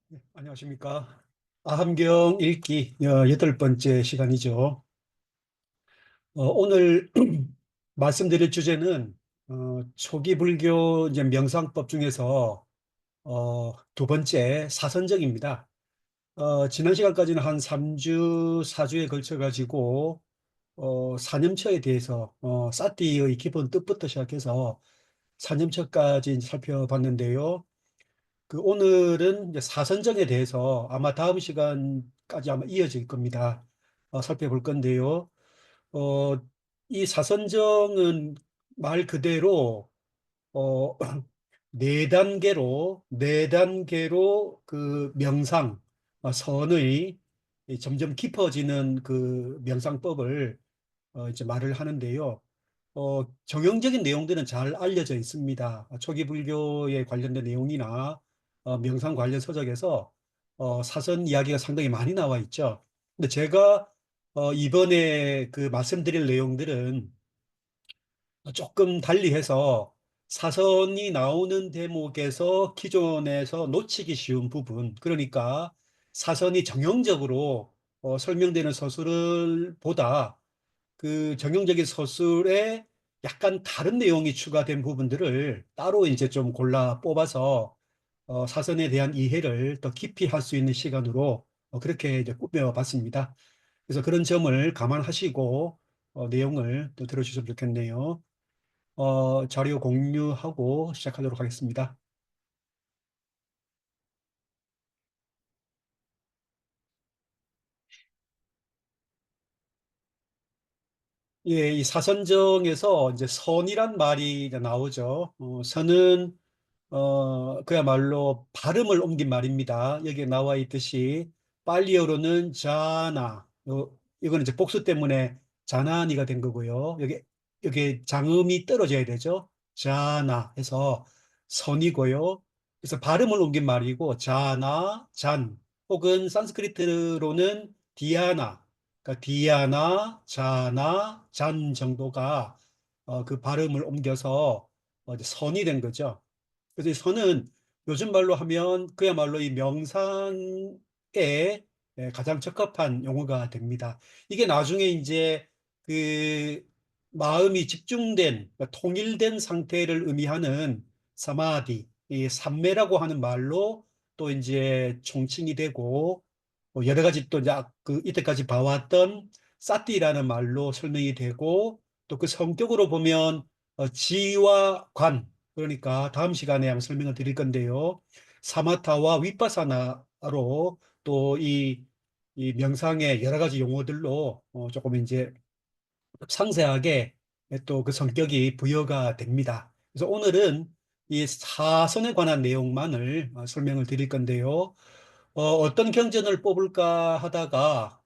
네, 안녕하십니까. 아함경 읽기 8번째 시간이죠. 오늘 말씀드릴 주제는 초기 불교 이제 명상법 중에서 두 번째 사선정입니다. 지난 시간까지는 한 3주, 4주에 걸쳐 가지고 사념처에 대해서 사티의 기본 뜻부터 시작해서 사념처까지 살펴봤는데요. 오늘은 이제 사선정에 대해서 아마 다음 시간까지 아마 이어질 겁니다. 살펴볼 건데요. 어, 이 사선정은 말 그대로 어, 네 단계로 그 명상, 선의 점점 깊어지는 그 명상법을 이제 말을 하는데요. 정형적인 내용들은 잘 알려져 있습니다. 초기 불교에 관련된 내용이나 명상 관련 서적에서 사선 이야기가 상당히 많이 나와 있죠. 근데 제가 이번에 그 말씀드릴 내용들은 조금 달리해서 사선이 나오는 대목에서 기존에서 놓치기 쉬운 부분, 그러니까 사선이 정형적으로 설명되는 서술을 보다 그 정형적인 서술에 약간 다른 내용이 추가된 부분들을 따로 이제 좀 골라 뽑아서 사선에 대한 이해를 더 깊이 할 수 있는 시간으로 그렇게 이제 꾸며봤습니다. 그래서 그런 점을 감안하시고 내용을 또 들어주시면 좋겠네요. 자료 공유하고 시작하도록 하겠습니다. 예, 이 사선정에서 이제 선이란 말이 이제 나오죠. 선은 그야말로 발음을 옮긴 말입니다. 여기에 나와 있듯이 빨리어로는 자나, 이거는 이제 복수 때문에 자나니가 된 거고요. 여기 장음이 떨어져야 되죠. 자나 해서 선이고요. 그래서 발음을 옮긴 말이고 자나, 잔 혹은 산스크리트로는 디아나, 그러니까 디아나, 자나, 잔 정도가 그 발음을 옮겨서 이제 선이 된 거죠. 그래서 이 선은 요즘 말로 하면 그야말로 이 명상에 가장 적합한 용어가 됩니다. 이게 나중에 이제 그 마음이 집중된, 그러니까 통일된 상태를 의미하는 사마디, 이 삼매라고 하는 말로 또 이제 총칭이 되고 여러 가지 또 이제 그 이때까지 봐왔던 사티라는 말로 설명이 되고 또 그 성격으로 보면 지와 관, 그러니까 다음 시간에 한번 설명을 드릴 건데요. 사마타와 위파사나로 또 이 명상의 여러 가지 용어들로 조금 이제 상세하게 또 그 성격이 부여가 됩니다. 그래서 오늘은 이 사선에 관한 내용만을 설명을 드릴 건데요. 떤 경전을 뽑을까 하다가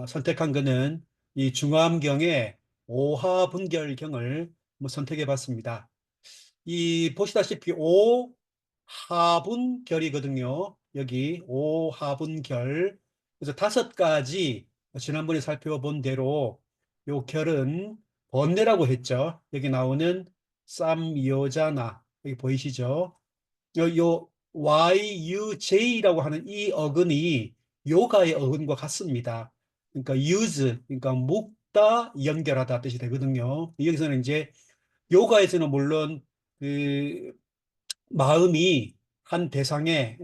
선택한 거는 이 중암경의 오하분결경을 뭐 선택해 봤습니다. 이 보시다시피 오하분결이거든요. 여기 오하분결. 그래서 다섯 가지 지난번에 살펴본 대로 요 결은 번뇌라고 했죠. 여기 나오는 쌈요자나 여기 보이시죠? 요 YUJ라고 하는 이 어근이 요가의 어근과 같습니다. 그러니까 use, 그러니까 묶다, 연결하다 뜻이 되거든요. 여기서는 이제 요가에서는 물론 그 마음이 한 대상에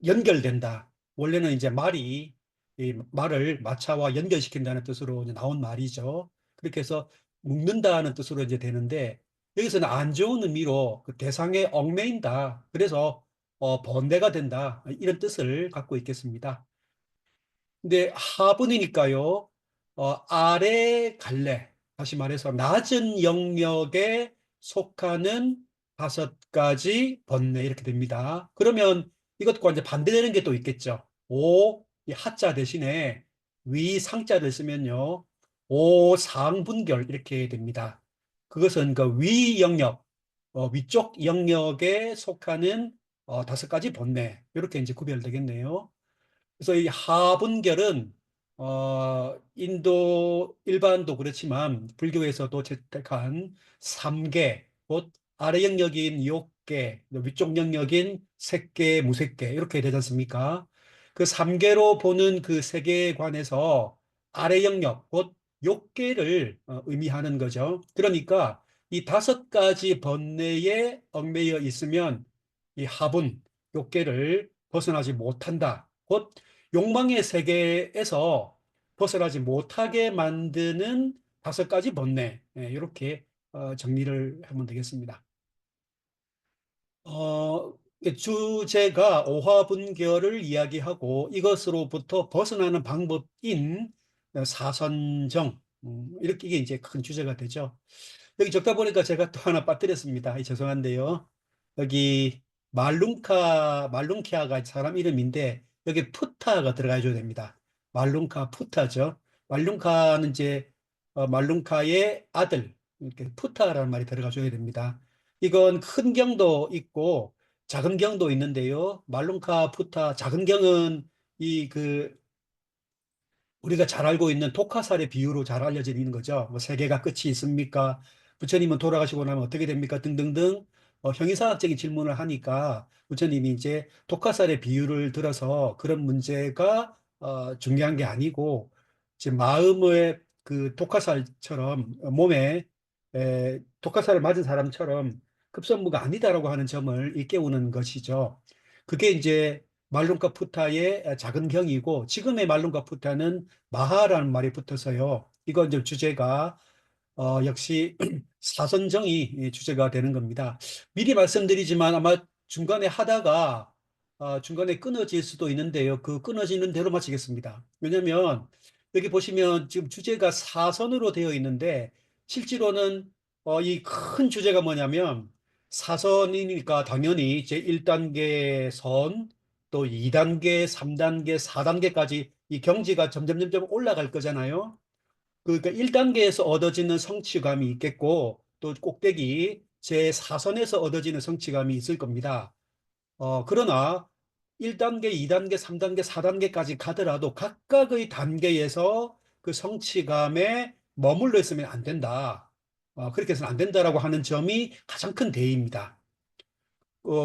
연결된다. 원래는 이제 말이 이 말을 마차와 연결시킨다는 뜻으로 이제 나온 말이죠. 그렇게 해서 묶는다는 뜻으로 이제 되는데 여기서는 안 좋은 의미로 그 대상에 얽매인다. 그래서 번뇌가 된다. 이런 뜻을 갖고 있겠습니다. 근데 하분이니까요. 아래 갈래. 다시 말해서 낮은 영역에 속하는 다섯 가지 번뇌 이렇게 됩니다. 그러면 이것과 이제 반대되는 게 또 있겠죠. 이 하자 대신에 위 상자를 쓰면요. 오상분결 이렇게 됩니다. 그것은 그 위 영역, 위쪽 영역에 속하는 다섯 가지 번뇌 이렇게 이제 구별되겠네요. 그래서 이 하분결은 인도 일반도 그렇지만 불교에서도 채택한 삼계 곧 아래 영역인 6개, 위쪽 영역인 색계, 무색계 이렇게 되지 않습니까? 그 3개로 보는 그 세계관에서 아래 영역, 곧 욕계를 의미하는 거죠. 그러니까 이 5가지 번뇌에 얽매여 있으면 이 하분, 욕계를 벗어나지 못한다. 곧 욕망의 세계에서 벗어나지 못하게 만드는 5가지 번뇌. 이렇게 정리를 하면 되겠습니다. 어, 주제가 오화분결을 이야기하고 이것으로부터 벗어나는 방법인 사선정. 이렇게 이게 이제 큰 주제가 되죠. 여기 적다 보니까 제가 또 하나 빠뜨렸습니다. 죄송한데요. 여기 말룽카가 사람 이름인데 여기 푸타가 들어가 줘야 됩니다. 말룽카 푸타죠. 말룽카는 이제 말룽카의 아들, 이렇게 푸타라는 말이 들어가 줘야 됩니다. 이건 큰 경도 있고 작은 경도 있는데요. 말룽카 푸타 작은 경은 이그 우리가 잘 알고 있는 독화살의 비유로 잘 알려져 있는 거죠. 뭐 세계가 끝이 있습니까? 부처님은 돌아가시고 나면 어떻게 됩니까? 등등등 형이상학적인 질문을 하니까 부처님이 이제 독화살의 비유를 들어서 그런 문제가 중요한 게 아니고 이제 마음의 그 독화살처럼 몸에 독화살을 맞은 사람처럼 급선무가 아니다라고 하는 점을 일깨우는 것이죠. 그게 이제 말룬카 푸타의 작은 경이고 지금의 말룬카 푸타는 마하라는 말이 붙어서요. 이건 이제 주제가 역시 사선정이 주제가 되는 겁니다. 미리 말씀드리지만 아마 중간에 하다가 중간에 끊어질 수도 있는데요. 그 끊어지는 대로 마치겠습니다. 왜냐하면 여기 보시면 지금 주제가 사선으로 되어 있는데 실제로는 이 큰 주제가 뭐냐면 사선이니까 당연히 제1단계 선, 또 2단계, 3단계, 4단계까지 이 경지가 점점 올라갈 거잖아요. 그러니까 1단계에서 얻어지는 성취감이 있겠고 또 꼭대기 제4선에서 얻어지는 성취감이 있을 겁니다. 그러나 1단계, 2단계, 3단계, 4단계까지 가더라도 각각의 단계에서 그 성취감에 머물러 있으면 안 된다. 그렇게 해서는 안 된다라고 하는 점이 가장 큰 대의입니다.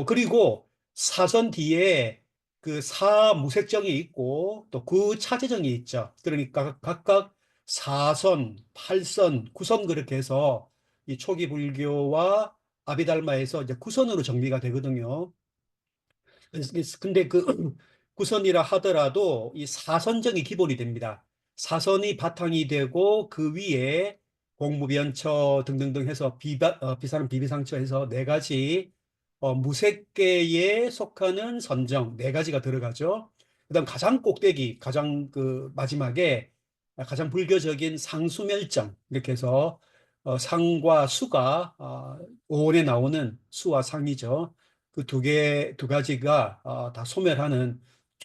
그리고 사선 뒤에 그 사무색정이 있고 또 그 차제정이 있죠. 그러니까 각각 사선, 팔선, 구선 그렇게 해서 이 초기 불교와 아비달마에서 이제 구선으로 정리가 되거든요. 근데 그 구선이라 하더라도 이 사선정이 기본이 됩니다. 사선이 바탕이 되고 그 위에 공무변처 등등등 해서 비사는 비비상처 해서 4가지 무색계에 속하는 선정 4가지가 들어가죠. 그다음 가장 꼭대기 가장 그 마지막에 가장 불교적인 상수멸정 이렇게 해서 상과 수가 오온에 나오는 수와 상이죠. 그 두 가지가 다 소멸하는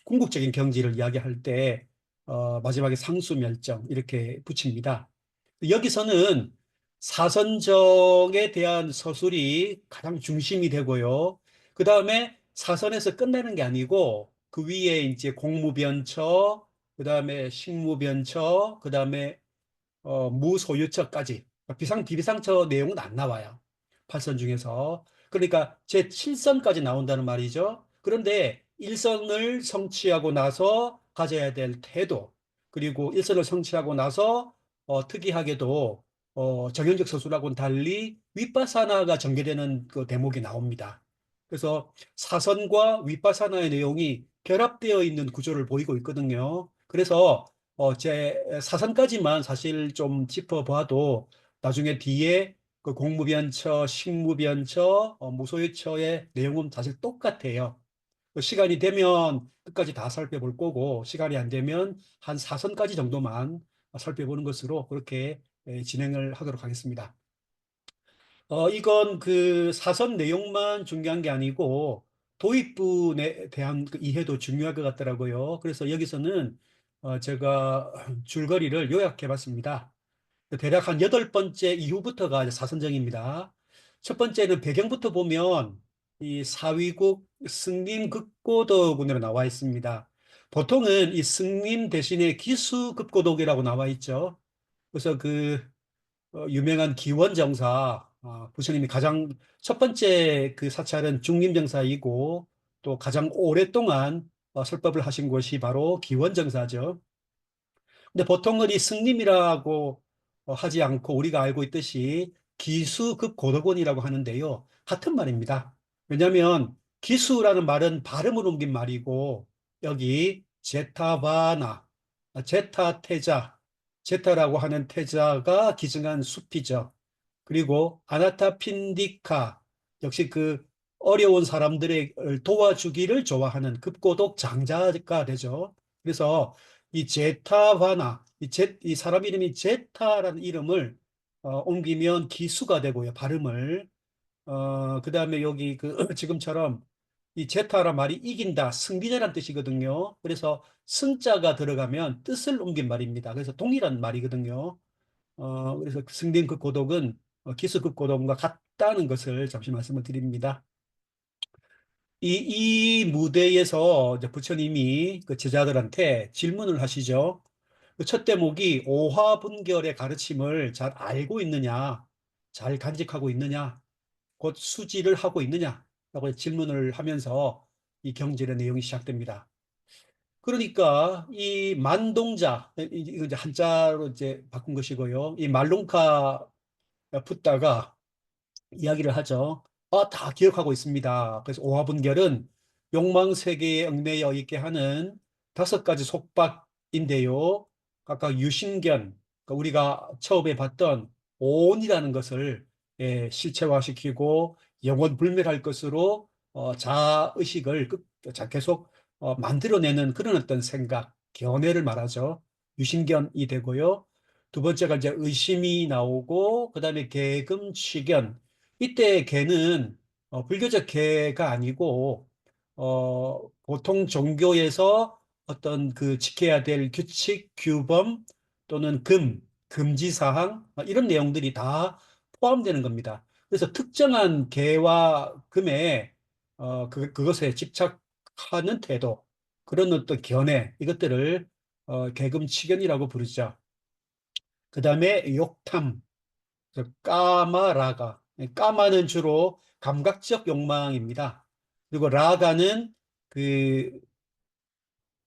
궁극적인 경지를 이야기할 때 마지막에 상수멸정 이렇게 붙입니다. 여기서는 사선정에 대한 서술이 가장 중심이 되고요. 그 다음에 사선에서 끝나는 게 아니고 그 위에 이제 공무변처, 그 다음에 식무변처, 그 다음에 무소유처까지 비상 비비상처 내용은 안 나와요. 8선 중에서. 그러니까 제7선까지 나온다는 말이죠. 그런데 1선을 성취하고 나서 가져야 될 태도, 그리고 1선을 성취하고 나서 특이하게도 정형적 서술하고는 달리 윗바사나가 전개되는 그 대목이 나옵니다. 그래서 사선과 윗바사나의 내용이 결합되어 있는 구조를 보이고 있거든요. 그래서 제 사선까지만 사실 좀 짚어봐도 나중에 뒤에 그 공무변처, 식무변처, 무소유처의 내용은 사실 똑같아요. 시간이 되면 끝까지 다 살펴볼 거고 시간이 안 되면 한 사선까지 정도만 살펴보는 것으로 그렇게 진행을 하도록 하겠습니다. 이건 그 사선 내용만 중요한 게 아니고 도입부에 대한 그 이해도 중요할 것 같더라고요. 그래서 여기서는 제가 줄거리를 요약해 봤습니다. 대략 한 8번째 이후부터가 이제 사선정입니다. 첫 번째는 배경부터 보면 이 사위국 승림 급고덕으로 나와 있습니다. 보통은 이 승림 대신에 기수급고덕이라고 나와 있죠. 그래서 그 유명한 기원정사 부처님이 가장 첫 번째 그 사찰은 중림정사이고 또 가장 오랫동안 설법을 하신 곳이 바로 기원정사죠. 근데 보통은 이 승림이라고 하지 않고 우리가 알고 있듯이 기수급고덕원이라고 하는데요. 같은 말입니다. 왜냐하면 기수라는 말은 발음을 옮긴 말이고 여기 제타바나, 제타태자, 제타라고 하는 태자가 기증한 숲이죠. 그리고 아나타핀디카, 역시 그 어려운 사람들을 도와주기를 좋아하는 급고독 장자가 되죠. 그래서 이 제타바나, 이 사람 이름이 제타라는 이름을 옮기면 기수가 되고요. 발음을. 그 다음에 여기 그 지금처럼 이 제타란 말이 이긴다, 승리자란 뜻이거든요. 그래서 승자가 들어가면 뜻을 옮긴 말입니다. 그래서 동일한 말이거든요. 그래서 승린 그 고독은 기수 그 고독과 같다는 것을 잠시 말씀을 드립니다. 이 무대에서 이제 부처님이 그 제자들한테 질문을 하시죠. 그 첫 대목이 오화분결의 가르침을 잘 알고 있느냐, 잘 간직하고 있느냐, 곧 수지를 하고 있느냐라고 질문을 하면서 이 경전의 내용이 시작됩니다. 그러니까 이 만동자, 이거 이제 한자로 이제 바꾼 것이고요. 이 말론카 붓다가 이야기를 하죠. 다 기억하고 있습니다. 그래서 오화분결은 욕망 세계에 얽매여 있게 하는 5가지 속박인데요. 각각 유신견, 그러니까 우리가 처음에 봤던 오온이라는 것을 실체화시키고 영원 불멸할 것으로 자의식을 계속 만들어내는 그런 어떤 생각, 견해를 말하죠. 유신견이 되고요. 두 번째가 이제 의심이 나오고, 그 다음에 계금, 취견. 이때 개는 불교적 개가 아니고 보통 종교에서 어떤 그 지켜야 될 규칙, 규범 또는 금지 사항 이런 내용들이 다 포함되는 겁니다. 그래서 특정한 개와 금에 그것에 집착하는 태도 그런 어떤 견해 이것들을 계금치견이라고 부르죠. 그 다음에 욕탐 까마라가. 까마는 주로 감각적 욕망입니다. 그리고 라가는 그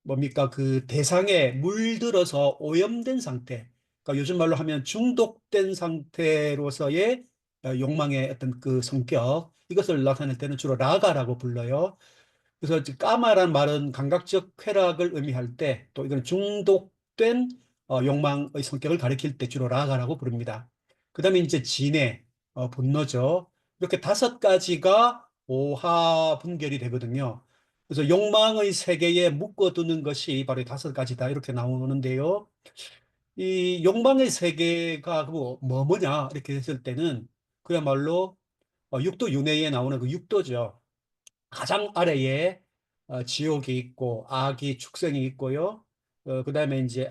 뭡니까? 그 대상에 물들어서 오염된 상태. 그러니까 요즘 말로 하면 중독된 상태로서의 욕망의 어떤 그 성격. 이것을 나타낼 때는 주로 라가라고 불러요. 그래서 까마란 말은 감각적 쾌락을 의미할 때 또 이건 중독된 욕망의 성격을 가리킬 때 주로 라가라고 부릅니다. 그 다음에 이제 진해, 분노죠. 이렇게 5가지가 오하 분결이 되거든요. 그래서 욕망의 세계에 묶어두는 것이 바로 이 5가지다 이렇게 나오는데요. 이 욕망의 세계가 뭐냐 이렇게 했을 때는 그야말로 육도 윤회에 나오는 그 육도죠. 가장 아래에 지옥이 있고 악이 축생이 있고요. 그다음에 이제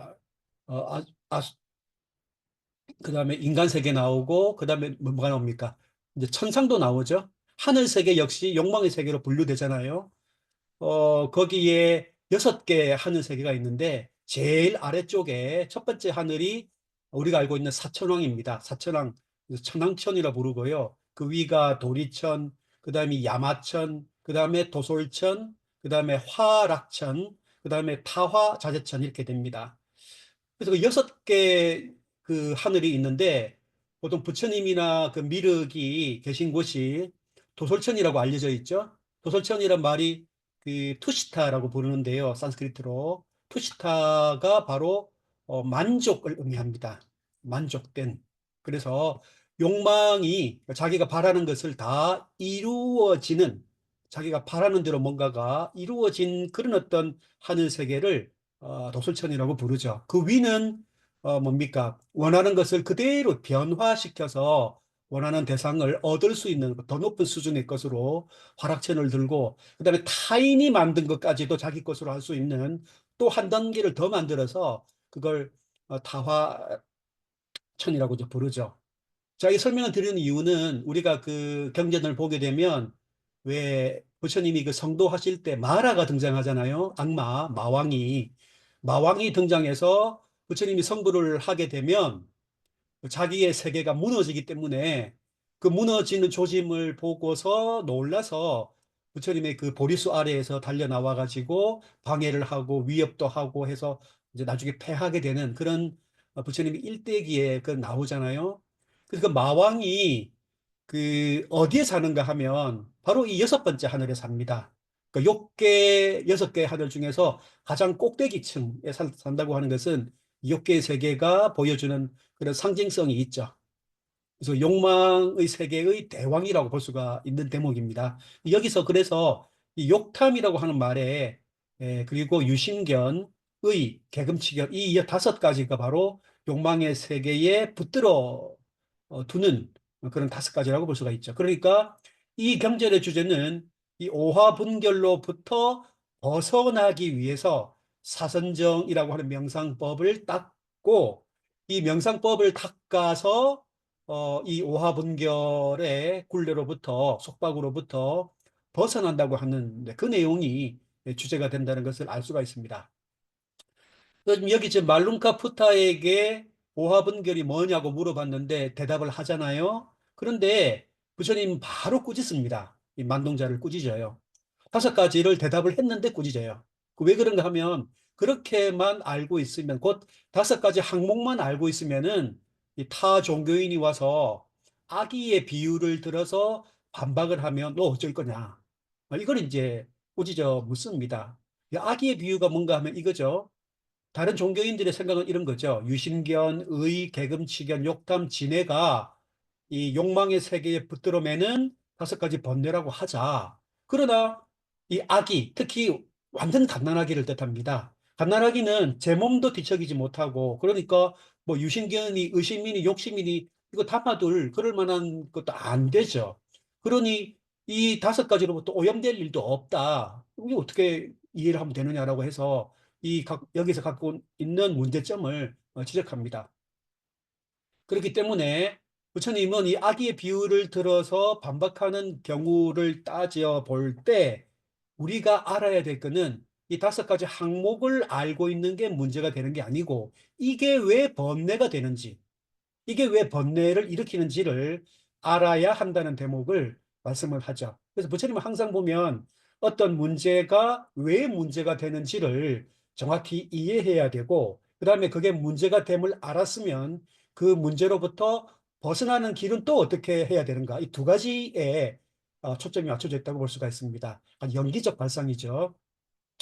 아, 아, 그다음에 인간 세계 나오고 그다음에 뭐가 나옵니까? 이제 천상도 나오죠. 하늘 세계 역시 욕망의 세계로 분류되잖아요. 거기에 6개 하늘 세계가 있는데 제일 아래쪽에 첫 번째 하늘이 우리가 알고 있는 사천왕입니다. 사천왕, 천왕천이라 부르고요. 그 위가 도리천, 그 다음에 야마천, 그 다음에 도솔천, 그 다음에 화락천, 그 다음에 타화자재천 이렇게 됩니다. 그래서 그 6개 그 하늘이 있는데 보통 부처님이나 그 미륵이 계신 곳이 도솔천이라고 알려져 있죠. 도솔천이란 말이 그 투시타라고 부르는데요. 산스크리트로. 투시타가 바로 만족을 의미합니다. 만족된. 그래서 욕망이 자기가 바라는 것을 다 이루어지는 자기가 바라는 대로 뭔가가 이루어진 그런 어떤 하늘 세계를 도솔천이라고 부르죠. 그 위는 뭡니까? 원하는 것을 그대로 변화시켜서 원하는 대상을 얻을 수 있는 더 높은 수준의 것으로 화락천을 들고, 그다음에 타인이 만든 것까지도 자기 것으로 할 수 있는 또 한 단계를 더 만들어서 그걸 타화천이라고 이제 부르죠. 자, 이 설명을 드리는 이유는 우리가 그 경전을 보게 되면 왜 부처님이 그 성도하실 때 마라가 등장하잖아요. 악마, 마왕이. 마왕이 등장해서 부처님이 성불을 하게 되면 자기의 세계가 무너지기 때문에 그 무너지는 조짐을 보고서 놀라서 부처님의 그 보리수 아래에서 달려 나와 가지고 방해를 하고 위협도 하고 해서 이제 나중에 패하게 되는 그런 부처님이 일대기에 그 나오잖아요. 그래서 그 마왕이 그 어디에 사는가 하면 바로 이 여섯 번째 하늘에 삽니다. 그 욕계 여섯 개 하늘 중에서 가장 꼭대기층에 산다고 하는 것은 욕계 세계가 보여주는 그런 상징성이 있죠. 그래서 욕망의 세계의 대왕이라고 볼 수가 있는 대목입니다. 여기서 그래서 이 욕탐이라고 하는 말에 그리고 유신견, 의, 개금치견 이 다섯 가지가 바로 욕망의 세계에 붙들어 두는 그런 다섯 가지라고 볼 수가 있죠. 그러니까 이 경전의 주제는 이 오화분결로부터 벗어나기 위해서 사선정이라고 하는 명상법을 닦고 이 명상법을 닦아서 이 오화분결의 굴레로부터 속박으로부터 벗어난다고 하는 그 내용이 주제가 된다는 것을 알 수가 있습니다. 여기 지금 말룬카 푸타에게 오화분결이 뭐냐고 물어봤는데 대답을 하잖아요. 그런데 부처님 바로 꾸짖습니다. 이 만동자를 꾸짖어요. 다섯 가지를 대답을 했는데 꾸짖어요. 왜 그런가 하면 그렇게만 알고 있으면 곧 다섯 가지 항목만 알고 있으면은 이 타 종교인이 와서 아기의 비유를 들어서 반박을 하면 너 어쩔 거냐. 이걸 이제 꾸짖어 묻습니다. 이 아기의 비유가 뭔가 하면 이거죠. 다른 종교인들의 생각은 이런 거죠. 유신견, 의, 계금치견, 욕탐, 진해가 이 욕망의 세계에 붙들어 매는 다섯 가지 번뇌라고 하자. 그러나 이 악이 특히 완전 갓난아기를 뜻합니다. 갓난아기는 제 몸도 뒤척이지 못하고 그러니까 뭐 유신견이 의심이니 욕심이니 이거 담아둘 그럴 만한 것도 안 되죠. 그러니 이 다섯 가지로부터 오염될 일도 없다. 이게 어떻게 이해를 하면 되느냐라고 해서 여기서 갖고 있는 문제점을 지적합니다. 그렇기 때문에 부처님은 이 아기의 비유를 들어서 반박하는 경우를 따져 볼 때 우리가 알아야 될 것은 이 다섯 가지 항목을 알고 있는 게 문제가 되는 게 아니고 이게 왜 번뇌가 되는지 이게 왜 번뇌를 일으키는지를 알아야 한다는 대목을 말씀을 하죠. 그래서 부처님은 항상 보면 어떤 문제가 왜 문제가 되는지를 정확히 이해해야 되고, 그 다음에 그게 문제가 됨을 알았으면 그 문제로부터 벗어나는 길은 또 어떻게 해야 되는가. 이 두 가지에 초점이 맞춰져 있다고 볼 수가 있습니다. 연기적 발상이죠.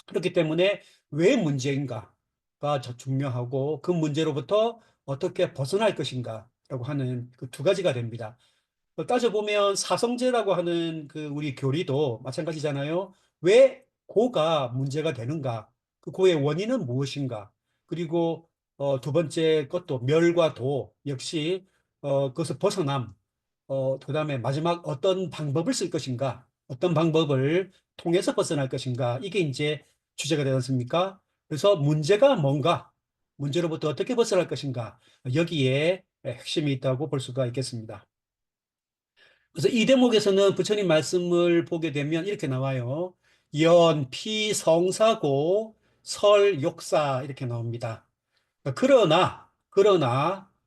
그렇기 때문에 왜 문제인가가 중요하고 그 문제로부터 어떻게 벗어날 것인가라고 하는 그 두 가지가 됩니다. 따져보면 사성제라고 하는 그 우리 교리도 마찬가지잖아요. 왜 고가 문제가 되는가? 그 고의 원인은 무엇인가? 그리고 두 번째 것도 멸과 도 역시 그것을 벗어남 그다음에 마지막 어떤 방법을 쓸 것인가, 어떤 방법을 통해서 벗어날 것인가, 이게 이제 주제가 되지 않습니까? 그래서 문제가 뭔가, 문제로부터 어떻게 벗어날 것인가, 여기에 핵심이 있다고 볼 수가 있겠습니다. 그래서 이 대목에서는 부처님 말씀을 보게 되면 이렇게 나와요. 연, 피, 성사고, 설, 욕사 이렇게 나옵니다. 그러나,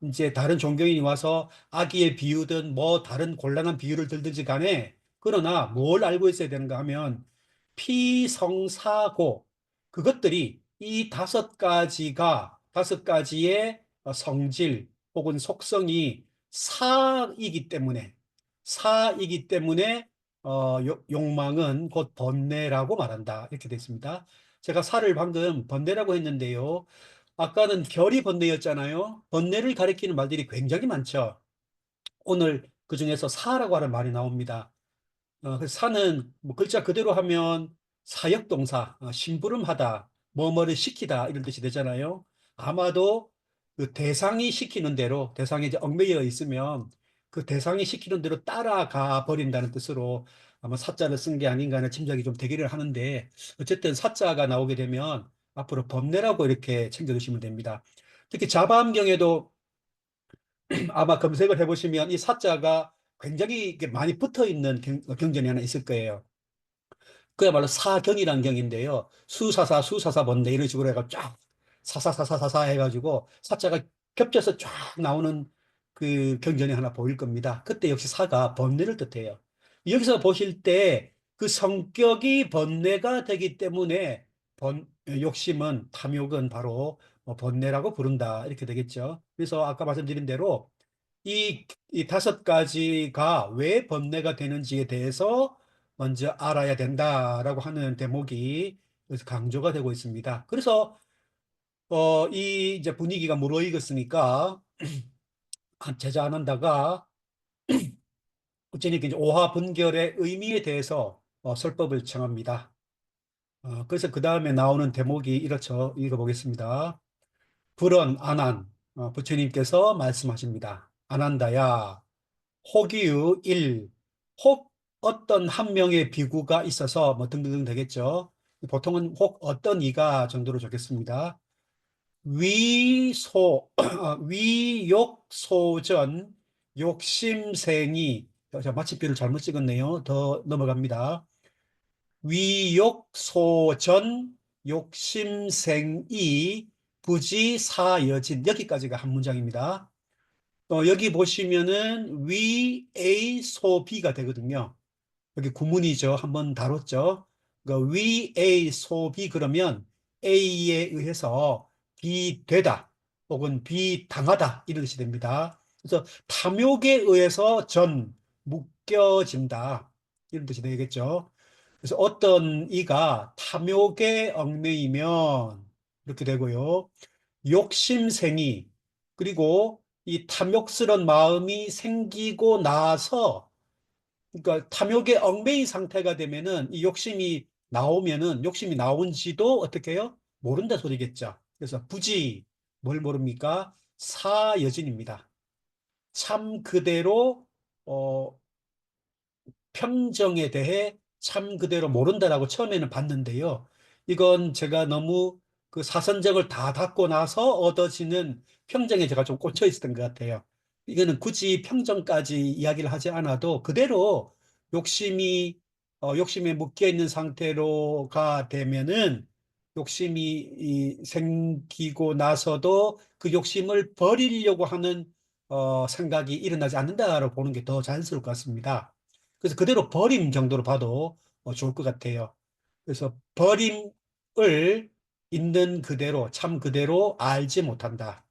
이제 다른 종교인이 와서 아기의 비유든 뭐 다른 곤란한 비유를 들든지 간에, 그러나 뭘 알고 있어야 되는가 하면, 피성사고, 그것들이 이 다섯 가지의 성질 혹은 속성이 사이기 때문에, 욕망은 곧 번뇌라고 말한다. 이렇게 되어 있습니다. 제가 사를 방금 번뇌라고 했는데요. 아까는 결이 번뇌였잖아요. 번뇌를 가리키는 말들이 굉장히 많죠. 오늘 그 중에서 사라고 하는 말이 나옵니다. 그래서 사는 뭐 글자 그대로 하면 사역동사, 심부름하다, 뭐뭐를 시키다 이런 뜻이 되잖아요. 아마도 그 대상이 시키는 대로 대상에 이제 얽매여 있으면 그 대상이 시키는 대로 따라가 버린다는 뜻으로 아마 사자를 쓴 게 아닌가 하는 짐작이 좀 되기를 하는데 어쨌든 사자가 나오게 되면 앞으로 법례라고 이렇게 챙겨두시면 됩니다. 특히 자바암경에도 아마 검색을 해보시면 이 사자가 굉장히 이렇게 많이 붙어 있는 경전이 하나 있을 거예요. 그야말로 사경이란 경인데요. 수사사 번뇌 이런 식으로 해가 쫙 사사사사사사 해가지고 사자가 겹쳐서 쫙 나오는 그 경전이 하나 보일 겁니다. 그때 역시 사가 번뇌를 뜻해요. 여기서 보실 때 그 성격이 번뇌가 되기 때문에 욕심은, 탐욕은 바로 번뇌라고 부른다. 이렇게 되겠죠. 그래서 아까 말씀드린 대로 이 다섯 가지가 왜 번뇌가 되는지에 대해서 먼저 알아야 된다라고 하는 대목이 여기서 강조가 되고 있습니다. 그래서 이 이제 분위기가 무르익었으니까 제자 아난다가 어쩌니까 이제 오화분결의 의미에 대해서 설법을 청합니다. 그래서 그 다음에 나오는 대목이 이렇죠. 읽어보겠습니다. 불언 아난, 부처님께서 말씀하십니다. 아난다야, 혹이유 일, 혹 어떤 한 명의 비구가 있어서 뭐 등등등 되겠죠. 보통은 혹 어떤 이가 정도로 적겠습니다. 위욕소전 욕심생이, 자, 마침표를 잘못 찍었네요. 더 넘어갑니다. 위욕소전 욕심생이 부지사여진, 여기까지가 한 문장입니다. 여기 보시면은 위A소비가 되거든요. 여기 구문이죠. 한번 다뤘죠. 그 위A 소비 그러면 A에 의해서 비되다 혹은 비당하다 이런 뜻이 됩니다. 그래서 탐욕에 의해서 묶여진다 이런 뜻이 되겠죠. 그래서 어떤 이가 탐욕에 얽매이면 이렇게 되고요. 욕심생이, 그리고 이 탐욕스러운 마음이 생기고 나서, 그러니까 탐욕에 얽매인 상태가 되면은 이 욕심이 나오면은, 욕심이 나온지도 어떻게 해요? 모른다 소리겠죠. 그래서 부지, 뭘 모릅니까? 사여진입니다. 참 그대로 어, 평정에 대해 참 그대로 모른다라고 처음에는 봤는데요. 이건 제가 너무 그 사선적을 다 닫고 나서 얻어지는 평정에 제가 좀 꽂혀 있었던 것 같아요. 이거는 굳이 평정까지 이야기를 하지 않아도 그대로 욕심에 묶여 있는 상태로가 되면은 욕심이 생기고 나서도 그 욕심을 버리려고 하는 생각이 일어나지 않는다라고 보는 게 더 자연스러울 것 같습니다. 그래서 그대로 버림 정도로 봐도 좋을 것 같아요. 그래서 버림을 있는 그대로, 참 그대로 알지 못한다.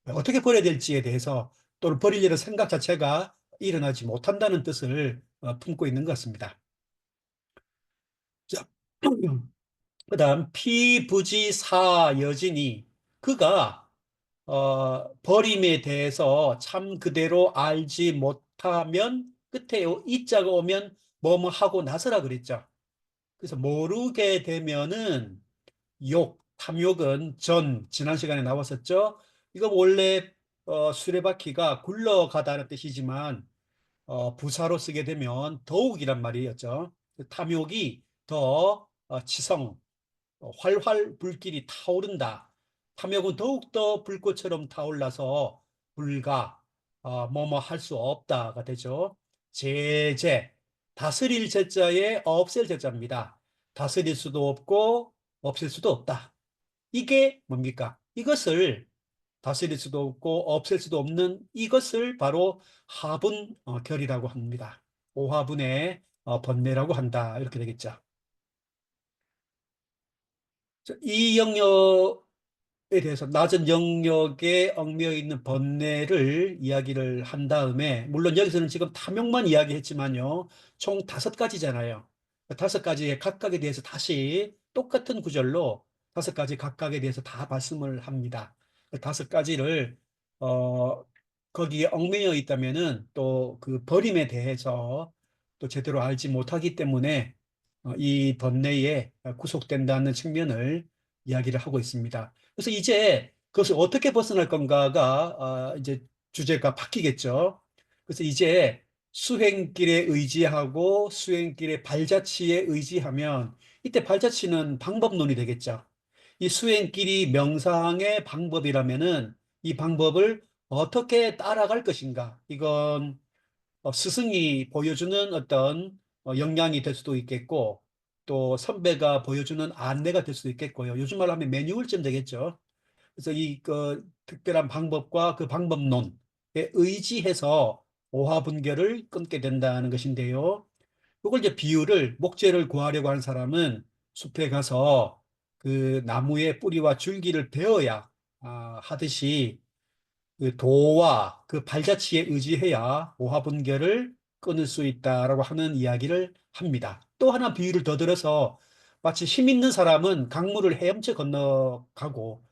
어떻게 버려야 될지에 대해서, 또는 버리려는 생각 자체가 일어나지 못한다는 뜻을 품고 있는 것 같습니다. 자, 그다음 피부지사여진이, 그가 버림에 대해서 참 그대로 알지 못하면, 끝에 이자가 오면 뭐뭐 하고 나서라 그랬죠. 그래서 모르게 되면은 탐욕은 지난 시간에 나왔었죠. 이거 원래 수레바퀴가 굴러가다는 뜻이지만 부사로 쓰게 되면 더욱이란 말이었죠. 탐욕이 더 치성, 활활 불길이 타오른다. 탐욕은 더욱더 불꽃처럼 타올라서 불가, 뭐뭐 할 수 없다가 되죠. 제재, 다스릴 제자에 없앨 제자입니다. 다스릴 수도 없고 없앨 수도 없다. 이게 뭡니까? 이것을 다스릴 수도 없고 없앨 수도 없는 이것을 바로 하분 결이라고 합니다. 오화분의 번뇌라고 한다. 이렇게 되겠죠. 이 영역에 대해서, 낮은 영역에 얽매여 있는 번뇌를 이야기를 한 다음에, 물론 여기서는 지금 탐욕만 이야기했지만요, 총 다섯 가지잖아요. 다섯 가지의 각각에 대해서 다시 똑같은 구절로 다섯 가지 각각에 대해서 다 말씀을 합니다. 그 다섯 가지를 어, 거기에 얽매여 있다면은 또 그 버림에 대해서 또 제대로 알지 못하기 때문에 이 번뇌에 구속된다는 측면을 이야기를 하고 있습니다. 그래서 이제 그것을 어떻게 벗어날 건가가 이제 주제가 바뀌겠죠. 그래서 이제 수행길에 의지하고 수행길의 발자취에 의지하면, 이때 발자취는 방법론이 되겠죠. 이 수행길이 명상의 방법이라면은 이 방법을 어떻게 따라갈 것인가? 이건 스승이 보여주는 어떤 역량이 될 수도 있겠고, 또 선배가 보여주는 안내가 될 수도 있겠고요. 요즘 말로 하면 매뉴얼쯤 되겠죠. 그래서 이 특별한 방법과 그 방법론, 의지해서 오화분결을 끊게 된다는 것인데요. 이걸 이제 비유를 목재를 구하려고 하는 사람은 숲에 가서 그 나무의 뿌리와 줄기를 베어야 하듯이 그 도와 그 발자취에 의지해야 오화분결을 끊을 수 있다라고 하는 이야기를 합니다. 또 하나 비유를 더 들어서 마치 힘 있는 사람은 강물을 헤엄쳐 건너가고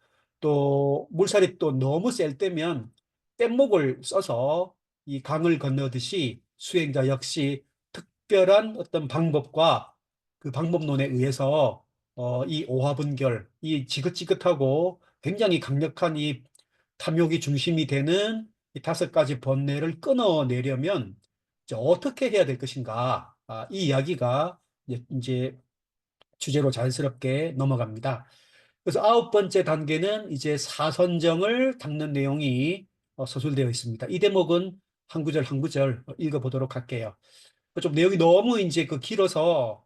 또 물살이 또 너무 셀 때면 뗏목을 써서 이 강을 건너듯이 수행자 역시 특별한 어떤 방법과 그 방법론에 의해서 이 오화분결, 이 지긋지긋하고 굉장히 강력한 이 탐욕이 중심이 되는 이 5가지 번뇌를 끊어내려면 이제 어떻게 해야 될 것인가? 이 이야기가 이제 주제로 자연스럽게 넘어갑니다. 그래서 9번째 단계는 이제 사선정을 닦는 내용이 서술되어 있습니다. 이 대목은 한 구절 한 구절 읽어보도록 할게요. 좀 내용이 너무 이제 그 길어서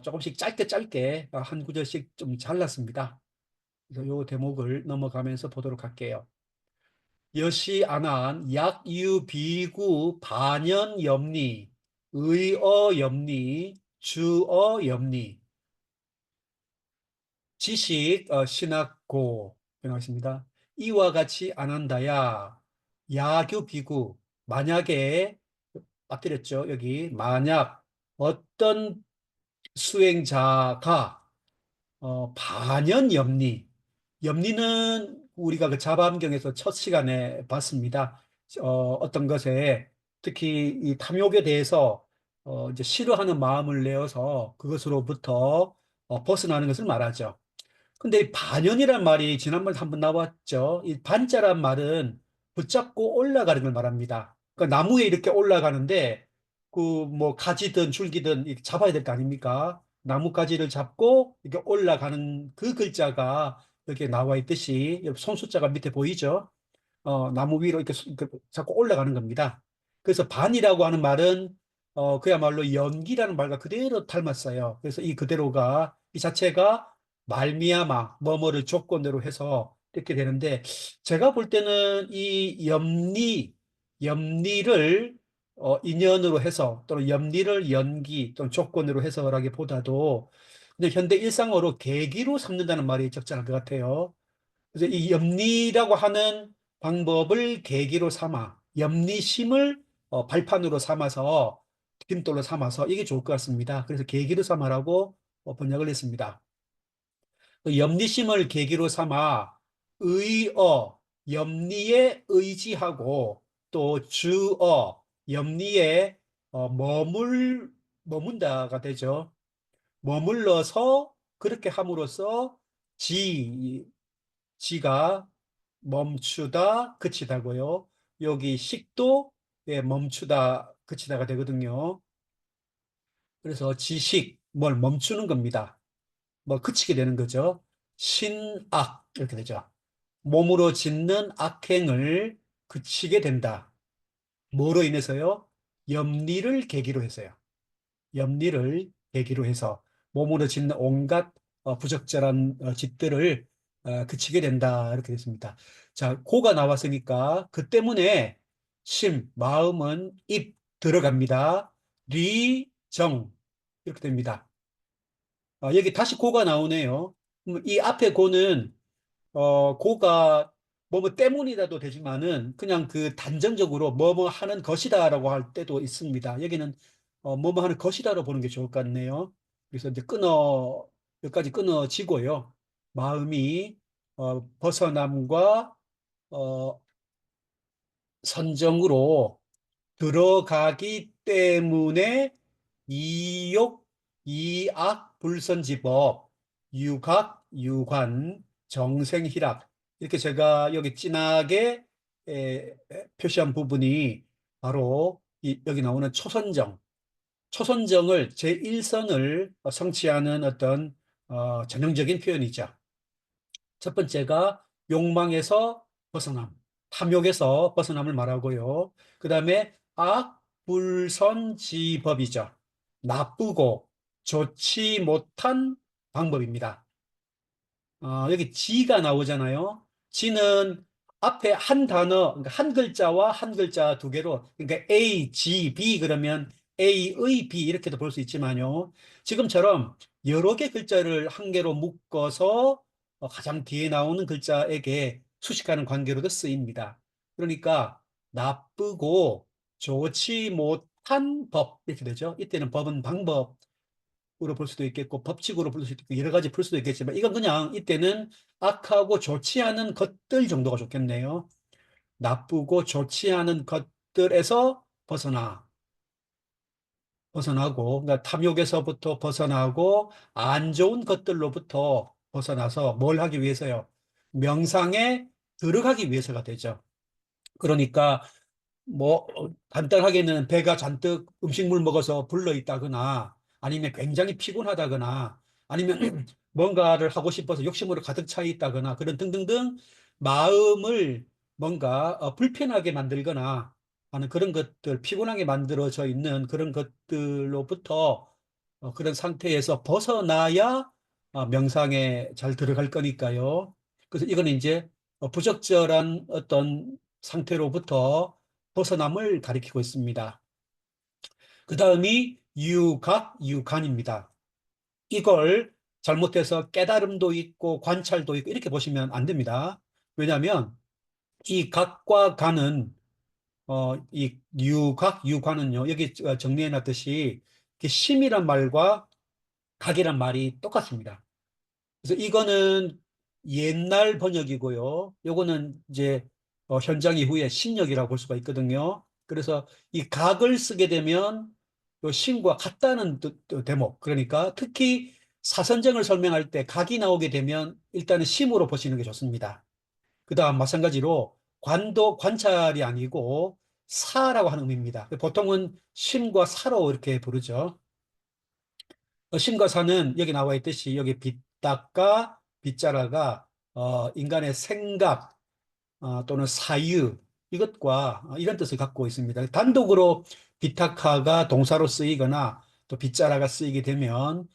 조금씩 짧게 짧게 한 구절씩 좀 잘랐습니다. 그래서 이 대목을 넘어가면서 보도록 할게요. 여시 안한 약유비구 반연염리 의어염리 주어염리 지식 신학고 변호하십니다. 이와 같이 안 한다야 야규비구 만약에 빠뜨렸죠. 여기 만약 어떤 수행자가 반연염리. 염리는 우리가 그 자바암경에서 첫 시간에 봤습니다. 어떤 것에 특히 이 탐욕에 대해서 이제 싫어하는 마음을 내어서 그것으로부터 벗어나는 것을 말하죠. 근데 이 반연이란 말이 지난번에 한번 나왔죠. 이 반자란 말은 붙잡고 올라가는 걸 말합니다. 그러니까 나무에 이렇게 올라가는데 그 뭐 가지든 줄기든 이렇게 잡아야 될 거 아닙니까? 나뭇가지를 잡고 이렇게 올라가는 그 글자가 이렇게 나와 있듯이 손숫자가 밑에 보이죠? 나무 위로 이렇게 자꾸 올라가는 겁니다. 그래서 반이라고 하는 말은 그야말로 연기라는 말과 그대로 닮았어요. 그래서 이 그대로가 이 자체가 말미암아 뭐뭐를 조건으로 해서 이렇게 되는데 제가 볼 때는 이 염리를 인연으로 해서 또는 염리를 연기 또는 조건으로 해서라기보다도 그냥 현대 일상어로 계기로 삼는다는 말이 적절할 것 같아요. 그래서 이 염리라고 하는 방법을 계기로 삼아 염리심을 발판으로 삼아서 디딤돌로 삼아서 이게 좋을 것 같습니다. 그래서 계기로 삼아라고 번역을 했습니다. 그 염리심을 계기로 삼아 염리에 의지하고 또 염리에 머문다가 되죠. 머물러서 그렇게 함으로써 지, 지가 멈추다, 그치다고요. 여기 식도 멈추다, 그치다가 되거든요. 그래서 지식, 뭘 멈추는 겁니다. 뭐 그치게 되는 거죠. 신악 이렇게 되죠. 몸으로 짓는 악행을 그치게 된다. 뭐로 인해서요? 염리를 계기로 해서요. 염리를 계기로 해서 몸으로 짓는 온갖 부적절한 짓들을 그치게 된다. 이렇게 됐습니다. 자, 고가 나왔으니까 그 때문에 마음은 입 들어갑니다. 정 이렇게 됩니다. 여기 다시 고가 나오네요. 이 앞에 고는 고가 뭐뭐 때문이라도 되지만은 그냥 그 단정적으로 뭐뭐 하는 것이다라고 할 때도 있습니다. 여기는 뭐뭐 하는 것이다로 보는 게 좋을 것 같네요. 그래서 이제 여기까지 끊어지고요. 마음이 벗어남과 어, 선정으로 들어가기 때문에 이욕, 이악, 불선지법, 유각, 유관, 정생희락 이렇게 제가 여기 진하게 표시한 부분이 바로 여기 나오는 초선정을 제1선을 성취하는 어떤 전형적인 표현이죠. 첫 번째가 욕망에서 벗어남, 탐욕에서 벗어남을 말하고요. 그 다음에 악불선지법이죠. 나쁘고 좋지 못한 방법입니다. 여기 지가 나오잖아요. 지는 앞에 한 단어, 그러니까 한 글자와 한 글자 두 개로, 그러니까 A, G, B 그러면 A의 B 이렇게도 볼 수 있지만요. 지금처럼 여러 개 글자를 한 개로 묶어서 가장 뒤에 나오는 글자에게 수식하는 관계로도 쓰입니다. 그러니까 나쁘고 좋지 못한 법 이렇게 되죠. 이때는 법은 방법 으로 볼 수도 있겠고 법칙으로 볼 수도 있고 여러 가지 풀 수도 있겠지만 이건 그냥 이때는 악하고 좋지 않은 것들 정도가 좋겠네요. 나쁘고 좋지 않은 것들에서 벗어나고 그러니까 탐욕에서부터 벗어나고 안 좋은 것들로부터 벗어나서 뭘 하기 위해서요? 명상에 들어가기 위해서가 되죠. 그러니까 뭐 간단하게는 배가 잔뜩 음식물 먹어서 불러 있다거나 아니면 굉장히 피곤하다거나 아니면 뭔가를 하고 싶어서 욕심으로 가득 차 있다거나 그런 등등등 마음을 뭔가 불편하게 만들거나 하는 그런 것들, 피곤하게 만들어져 있는 그런 것들로부터 그런 상태에서 벗어나야 명상에 잘 들어갈 거니까요. 그래서 이거는 이제 부적절한 어떤 상태로부터 벗어남을 가리키고 있습니다. 그 다음이 유각, 유관입니다. 이걸 잘못해서 깨달음도 있고 관찰도 있고 이렇게 보시면 안 됩니다. 왜냐하면 이 각과 관은 이 유각, 유관은요 여기 정리해 놨듯이 심이란 말과 각이란 말이 똑같습니다. 그래서 이거는 옛날 번역이고요. 요거는 이제 현장 이후에 신역이라고 볼 수가 있거든요. 그래서 이 각을 쓰게 되면 요 신과 같다는 대목. 그러니까 특히 사선정을 설명할 때 각이 나오게 되면 일단은 심으로 보시는 게 좋습니다. 그다음 마찬가지로 관도 관찰이 아니고 사라고 하는 의미입니다. 보통은 심과 사로 이렇게 부르죠. 심과 사는 여기 나와 있듯이 여기 빗닦아 빗자라가 인간의 생각 또는 사유 이것과 이런 뜻을 갖고 있습니다. 단독으로 비타카가 동사로 쓰이거나 또 빗자라가 쓰이게 되면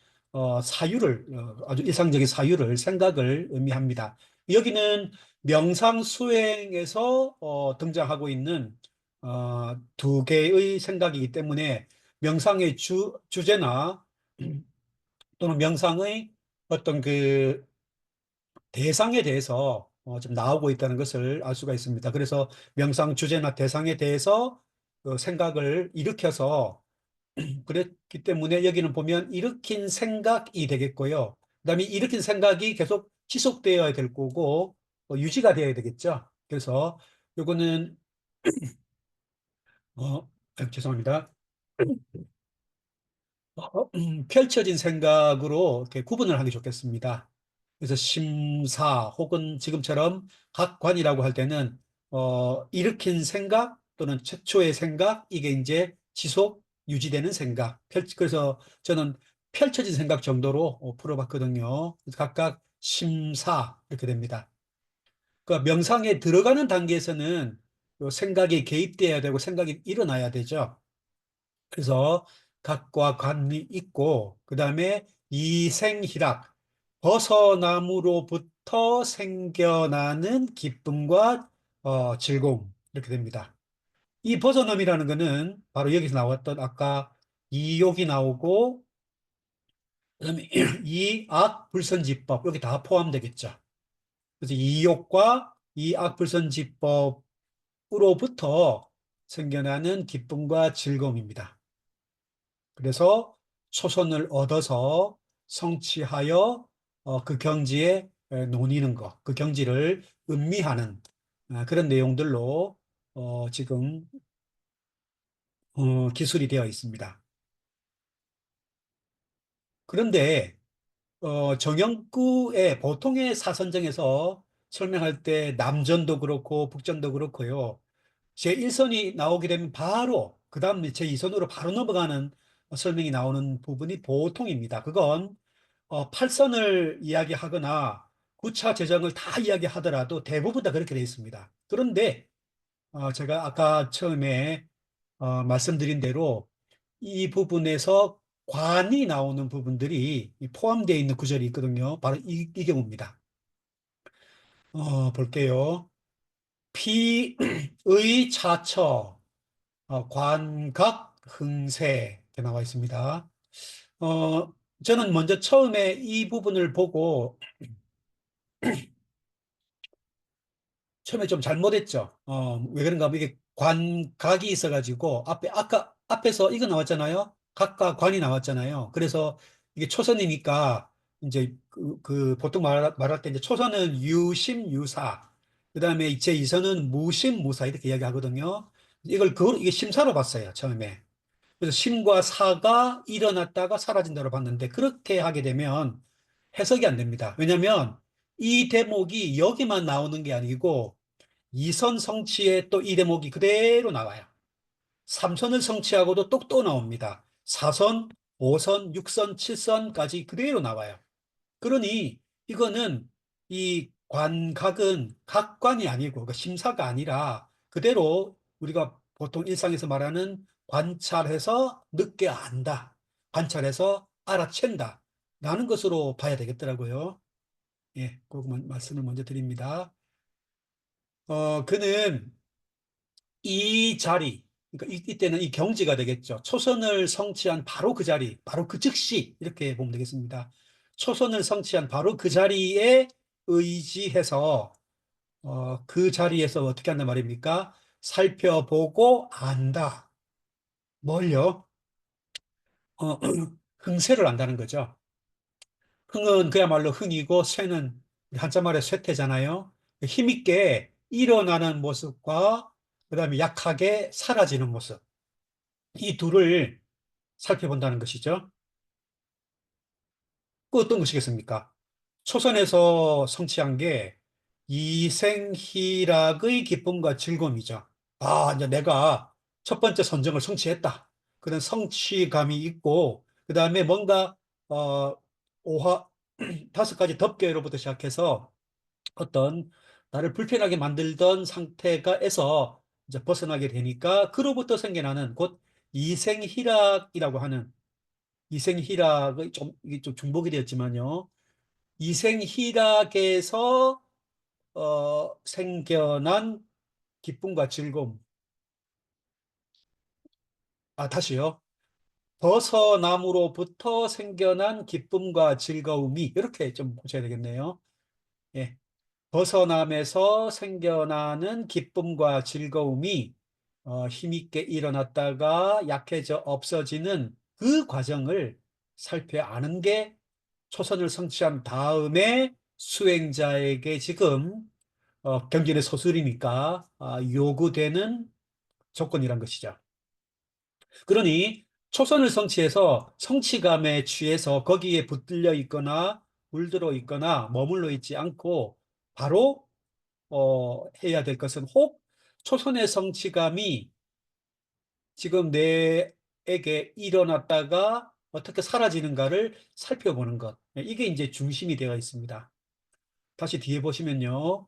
사유를 아주 일상적인 사유를 생각을 의미합니다. 여기는 명상 수행에서 등장하고 있는 두 개의 생각이기 때문에 명상의 주제나 또는 명상의 어떤 그 대상에 대해서 좀 나오고 있다는 것을 알 수가 있습니다. 그래서 명상 주제나 대상에 대해서 생각을 일으켜서 그랬기 때문에 여기는 보면 일으킨 생각이 되겠고요. 그다음에 일으킨 생각이 계속 지속되어야 될 거고 유지가 되어야 되겠죠. 그래서 요거는 죄송합니다. 펼쳐진 생각으로 이렇게 구분을 하기 좋겠습니다. 그래서 심사 혹은 지금처럼 각관이라고 할 때는 일으킨 생각 또는 최초의 생각 이게 이제 지속 유지되는 생각. 그래서 저는 펼쳐진 생각 정도로 풀어봤거든요. 그래서 각각 심사 이렇게 됩니다. 그러니까 명상에 들어가는 단계에서는 요 생각이 개입돼야 되고 생각이 일어나야 되죠. 그래서 각과 관이 있고 그 다음에 이생희락 벗어남으로부터 생겨나는 기쁨과 즐거움 이렇게 됩니다. 이 벗어남이라는 것은 바로 여기서 나왔던 아까 이욕이 나오고 그다음에 이악 불선지법 여기 다 포함되겠죠. 그래서 이욕과 이악 불선지법으로부터 생겨나는 기쁨과 즐거움입니다. 그래서 초선을 얻어서 성취하여 그 경지에 논의는 것, 그 경지를 음미하는 그런 내용들로 지금 기술이 되어 있습니다. 그런데 정형구의 보통의 사선정에서 설명할 때 남전도 그렇고 북전도 그렇고요. 제1선이 나오게 되면 바로 그 다음 제2선으로 바로 넘어가는 설명이 나오는 부분이 보통입니다. 그건 8선을 이야기하거나 9차 제정을 다 이야기하더라도 대부분 다 그렇게 되어 있습니다. 그런데 제가 아까 처음에 말씀드린 대로 이 부분에서 관이 나오는 부분들이 포함되어 있는 구절이 있거든요. 바로 이 경우입니다. 볼게요. 피의 차처, 관각 흥세 이렇게 나와 있습니다. 저는 먼저 처음에 이 부분을 보고 처음에 좀 잘못했죠. 왜 그런가 하면 이게 관각이 있어가지고 아까 앞에서 이거 나왔잖아요. 각과 관이 나왔잖아요. 그래서 이게 초선이니까 이제 그 보통 말할 때 이제 초선은 유심 유사, 그다음에 제 이선은 무심 무사 이렇게 이야기하거든요. 이게 심사로 봤어요 처음에. 그래서 심과 사가 일어났다가 사라진다고 봤는데 그렇게 하게 되면 해석이 안 됩니다. 왜냐하면 이 대목이 여기만 나오는 게 아니고 이선 성취에 또 이 대목이 그대로 나와요. 삼선을 성취하고도 또 나옵니다. 사선, 오선, 육선, 칠선까지 그대로 나와요. 그러니 이거는 이 관각은 각관이 아니고 그러니까 심사가 아니라 그대로 우리가 보통 일상에서 말하는 관찰해서 늦게 안다. 관찰해서 알아챈다. 라는 것으로 봐야 되겠더라고요. 예, 그 말씀을 먼저 드립니다. 그는 이 자리, 그러니까 이때는 이 경지가 되겠죠. 초선을 성취한 바로 그 자리, 바로 그 즉시 이렇게 보면 되겠습니다. 초선을 성취한 바로 그 자리에 의지해서 그 자리에서 어떻게 한단 말입니까? 살펴보고 안다. 뭘요? 어, 흥세를 안다는 거죠. 흥은 그야말로 흥이고 쇠는 한자 말에 쇠퇴잖아요. 힘있게 일어나는 모습과 그다음에 약하게 사라지는 모습. 이 둘을 살펴본다는 것이죠. 그 어떤 것이겠습니까? 초선에서 성취한 게 이생희락의 기쁨과 즐거움이죠. 아, 이제 내가 첫 번째 선정을 성취했다. 그런 성취감이 있고, 그 다음에 뭔가, 어, 오화, 다섯 가지 덮개로부터 시작해서 어떤 나를 불편하게 만들던 상태가에서 이제 벗어나게 되니까, 그로부터 생겨나는 곧 이생희락이라고 하는 이생희락의 이게 좀 중복이 되었지만요. 이생희락에서 생겨난 기쁨과 즐거움. 다시요. 벗어남으로부터 생겨난 기쁨과 즐거움이 이렇게 좀 보셔야 되겠네요. 예. 벗어남에서 생겨나는 기쁨과 즐거움이 힘있게 일어났다가 약해져 없어지는 그 과정을 살펴 아는 게 초선을 성취한 다음에 수행자에게 지금 경전의 소설이니까 요구되는 조건이란 것이죠. 그러니 초선을 성취해서 성취감에 취해서 거기에 붙들려 있거나 물들어 있거나 머물러 있지 않고 바로 해야 될 것은 혹 초선의 성취감이 지금 내에게 일어났다가 어떻게 사라지는가를 살펴보는 것. 이게 이제 중심이 되어 있습니다. 다시 뒤에 보시면요.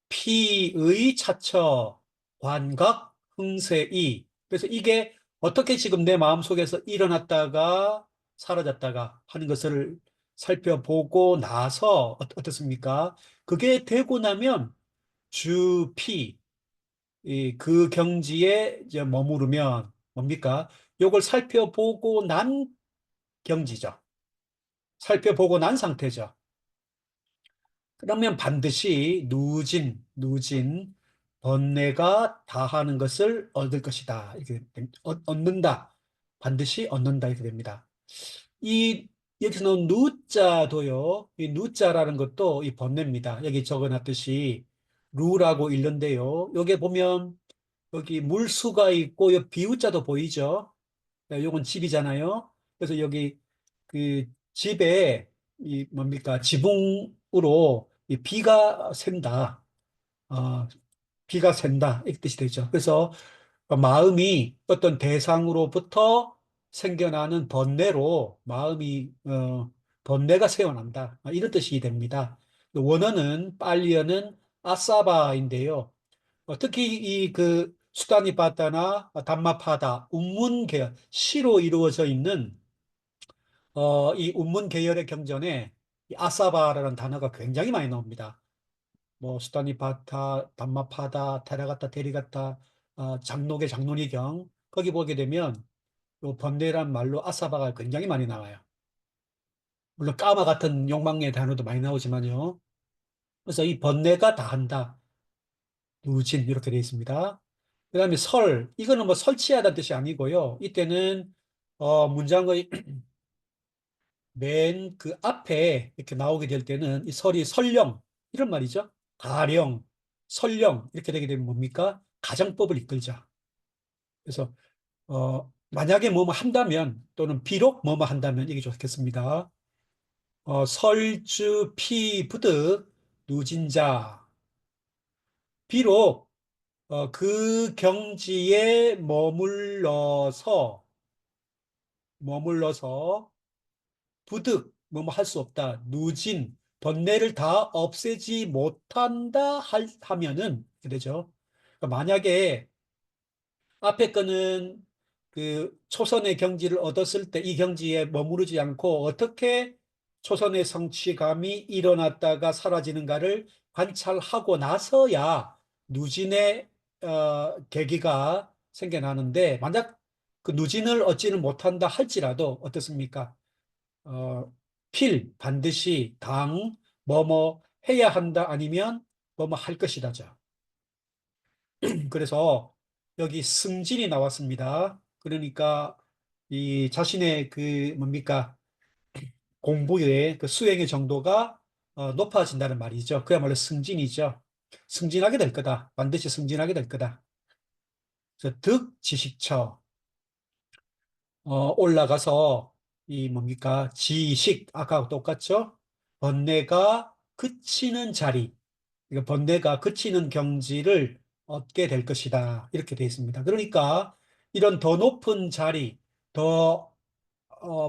피의 차처 관각 흥세이. 그래서 이게 어떻게 지금 내 마음속에서 일어났다가 사라졌다가 하는 것을 살펴보고 나서 어떻습니까? 그게 되고 나면 주피 그 경지에 이제 머무르면 뭡니까? 요걸 살펴보고 난 경지죠. 살펴보고 난 상태죠. 그러면 반드시 누진, 번뇌가 다하는 것을 얻을 것이다. 이렇게 얻는다. 반드시 얻는다. 이렇게 됩니다. 이, 여기서 나온 누자도요, 이 누자라는 것도 이 번뇌입니다. 여기 적어놨듯이 루라고 읽는데요. 여기 보면 여기 물수가 있고, 이 비우자도 보이죠? 요건 집이잖아요. 그래서 여기 그 집에 이 뭡니까 지붕으로 이 비가 샌다. 어, 비가 샌다. 이렇게 뜻이 되죠. 그래서 마음이 어떤 대상으로부터 생겨나는 번뇌로 마음이 번뇌가 새어난다. 이런 뜻이 됩니다. 원어는 빨리어는 아사바인데요. 특히 이 그 수다니파타나 담마파다 운문 계열 시로 이루어져 있는 이 운문 계열의 경전에 이 아사바라는 단어가 굉장히 많이 나옵니다. 뭐 수다니파타, 담마파다, 테라가타, 데리가타, 장록의 장론이경 거기 보게 되면 요 번뇌란 말로 아사바가 굉장히 많이 나와요. 물론 까마 같은 욕망의 단어도 많이 나오지만요. 그래서 이 번뇌가 다 한다. 누진 이렇게 되어 있습니다. 그다음에 설 이거는 뭐 설치하다는 뜻이 아니고요. 이때는 문장의 맨 그 앞에 이렇게 나오게 될 때는 이 설이 설령 이런 말이죠. 가령, 설령 이렇게 되게 되면 뭡니까? 가정법을 이끌자. 그래서 만약에 뭐뭐 한다면 또는 비록 뭐뭐 한다면 이게 좋겠습니다. 설주 피부득 누진자 비록 그 경지에 머물러서 부득 뭐뭐 할 수 없다. 누진 번뇌를 다 없애지 못한다 하면은 그러죠. 그러니까 만약에 앞에 거는 그 초선의 경지를 얻었을 때 이 경지에 머무르지 않고 어떻게 초선의 성취감이 일어났다가 사라지는가를 관찰하고 나서야 누진의 계기가 생겨나는데 만약 그 누진을 얻지는 못한다 할지라도 어떻습니까? 어, 반드시 뭐뭐 해야 한다 아니면 뭐뭐 할 것이다죠. 그래서 여기 승진이 나왔습니다. 그러니까 이 자신의 그 뭡니까 공부의 그 수행의 정도가 높아진다는 말이죠. 그야말로 승진이죠. 승진하게 될 거다. 반드시 승진하게 될 거다. 그래서 득지식처 올라가서 이 뭡니까 지식 아까하고 똑같죠? 번뇌가 그치는 자리, 그러니까 번뇌가 그치는 경지를 얻게 될 것이다. 이렇게 되어 있습니다. 그러니까 이런 더 높은 자리, 더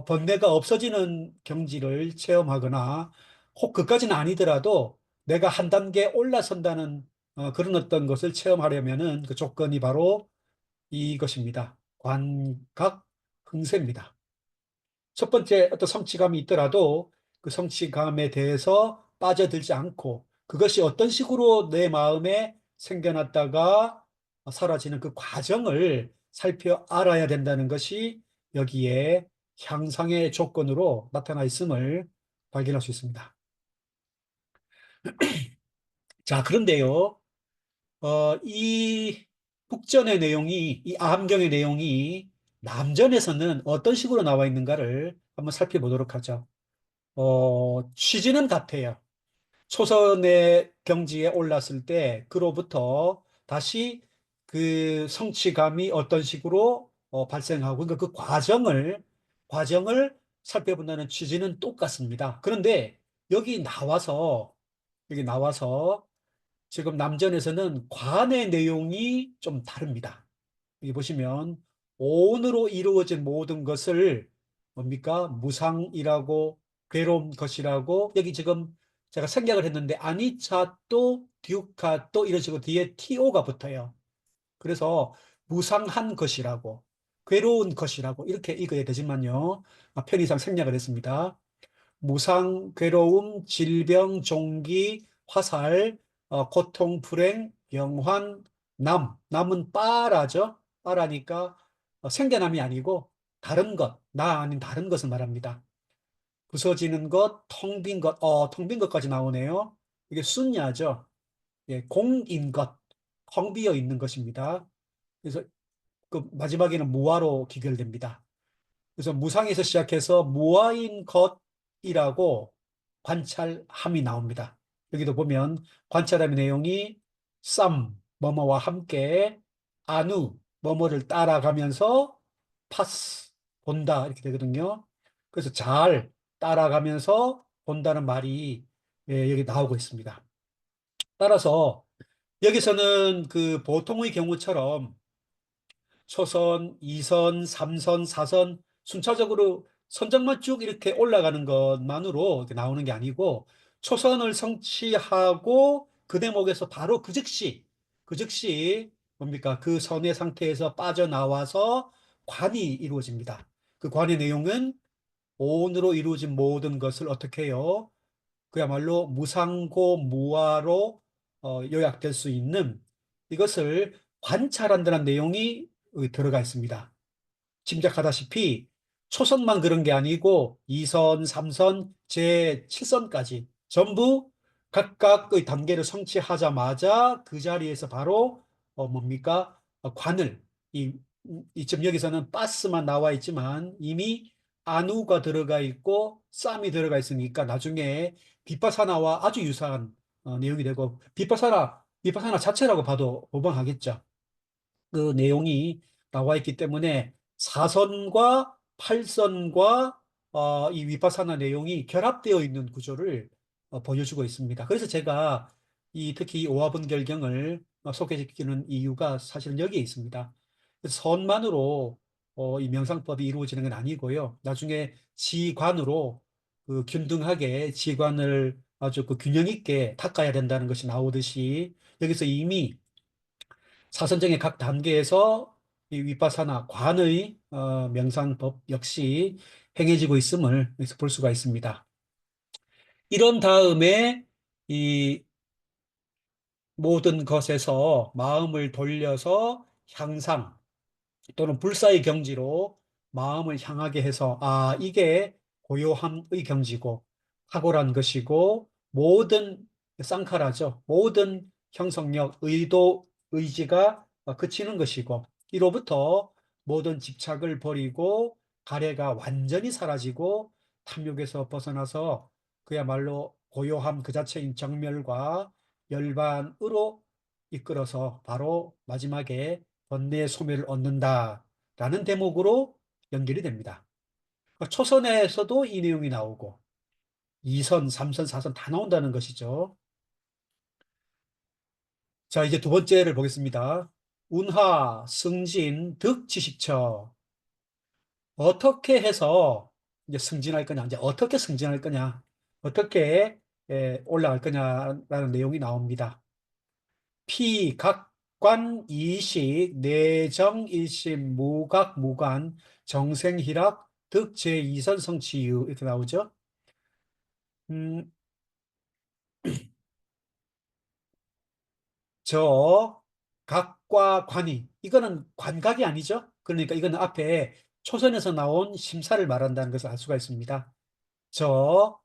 번뇌가 없어지는 경지를 체험하거나 혹 그까지는 아니더라도 내가 한 단계 올라선다는 그런 어떤 것을 체험하려면은 그 조건이 바로 이것입니다. 관각 흥세입니다. 첫 번째 어떤 성취감이 있더라도 그 성취감에 대해서 빠져들지 않고 그것이 어떤 식으로 내 마음에 생겨났다가 사라지는 그 과정을 살펴 알아야 된다는 것이 여기에 향상의 조건으로 나타나 있음을 발견할 수 있습니다. 자, 그런데요, 이 북전의 내용이, 이 아함경의 내용이 남전에서는 어떤 식으로 나와 있는가를 한번 살펴보도록 하죠. 취지는 같아요. 초선의 경지에 올랐을 때, 그로부터 다시 그 성취감이 어떤 식으로 발생하고, 그러니까 그 과정을 살펴본다는 취지는 똑같습니다. 그런데 여기 나와서 지금 남전에서는 관의 내용이 좀 다릅니다. 여기 보시면 오온으로 이루어진 모든 것을 뭡니까? 무상이라고 괴로운 것이라고 여기 지금 제가 생략을 했는데 아니차 또 듀카 또 이런 식으로 뒤에 TO가 붙어요. 그래서 무상한 것이라고 괴로운 것이라고 이렇게 읽어야 되지만요. 편의상 생략을 했습니다. 무상, 괴로움, 질병, 종기, 화살, 고통, 불행, 영환, 남은 빠라죠. 빠라니까 생겨남이 아니고 다른 것, 나 아닌 다른 것을 말합니다. 부서지는 것, 텅 빈 것, 텅 빈 것까지 나오네요. 이게 순야죠. 예, 공인 것, 텅 비어 있는 것입니다. 그래서 그 마지막에는 무아로 기결됩니다. 그래서 무상에서 시작해서 무아인 것이라고 관찰함이 나옵니다. 여기도 보면 관찰함의 내용이 뭐뭐와 함께 뭐뭐를 따라가면서 파스 본다 이렇게 되거든요. 그래서 잘 따라가면서 본다는 말이 여기 나오고 있습니다. 따라서 여기서는 그 보통의 경우처럼 초선, 2선, 3선, 4선 순차적으로 선정만 쭉 이렇게 올라가는 것만으로 이렇게 나오는 게 아니고 초선을 성취하고 그 대목에서 바로 그 즉시 뭡니까? 그 선의 상태에서 빠져나와서 관이 이루어집니다. 그 관의 내용은 오온으로 이루어진 모든 것을 어떻게 해요? 그야말로 무상고 무아로 요약될 수 있는 이것을 관찰한다는 내용이 들어가 있습니다. 짐작하다시피 초선만 그런 게 아니고 2선, 3선, 제7선까지 전부 각각의 단계를 성취하자마자 그 자리에서 바로 뭡니까? 관을 이쯤 여기서는 바스만 나와 있지만 이미 안우가 들어가 있고 쌈이 들어가 있으니까 나중에 비파사나와 아주 유사한 내용이 되고 비파사나 자체라고 봐도 무방하겠죠. 그 내용이 나와 있기 때문에 사선과 팔선과 이 위파사나 내용이 결합되어 있는 구조를 보여주고 있습니다. 그래서 제가 특히 이 오화번결경을 소개시키는 이유가 사실은 여기에 있습니다. 선만으로 이 명상법이 이루어지는 건 아니고요. 나중에 지관으로 그 균등하게 지관을 아주 그 균형 있게 닦아야 된다는 것이 나오듯이 여기서 이미 사선정의 각 단계에서 이 위파사나 관의 명상법 역시 행해지고 있음을 여기서 볼 수가 있습니다. 이런 다음에 이 모든 것에서 마음을 돌려서 향상 또는 불사의 경지로 마음을 향하게 해서 이게 고요함의 경지고 탁월한 것이고 모든 쌍카라죠. 모든 형성력, 의도, 의지가 그치는 것이고 이로부터 모든 집착을 버리고 가래가 완전히 사라지고 탐욕에서 벗어나서 그야말로 고요함 그 자체인 정멸과 열반으로 이끌어서 바로 마지막에 번뇌의 소멸을 얻는다라는 대목으로 연결이 됩니다. 초선에서도 이 내용이 나오고 2선, 3선, 4선 다 나온다는 것이죠. 자, 이제 두 번째를 보겠습니다. 운하, 승진, 득지식처. 어떻게 해서 이제 승진할 거냐, 이제 어떻게 승진할 거냐, 어떻게 올라갈 거냐라는 내용이 나옵니다. 피각관 이식 내정일심 무각 무관 정생희락 득제이선 성취유 이렇게 나오죠. 음, 저 각과 관이 이거는 관각이 아니죠. 그러니까 이거는 앞에 초선에서 나온 심사를 말한다는 것을 알 수가 있습니다. 저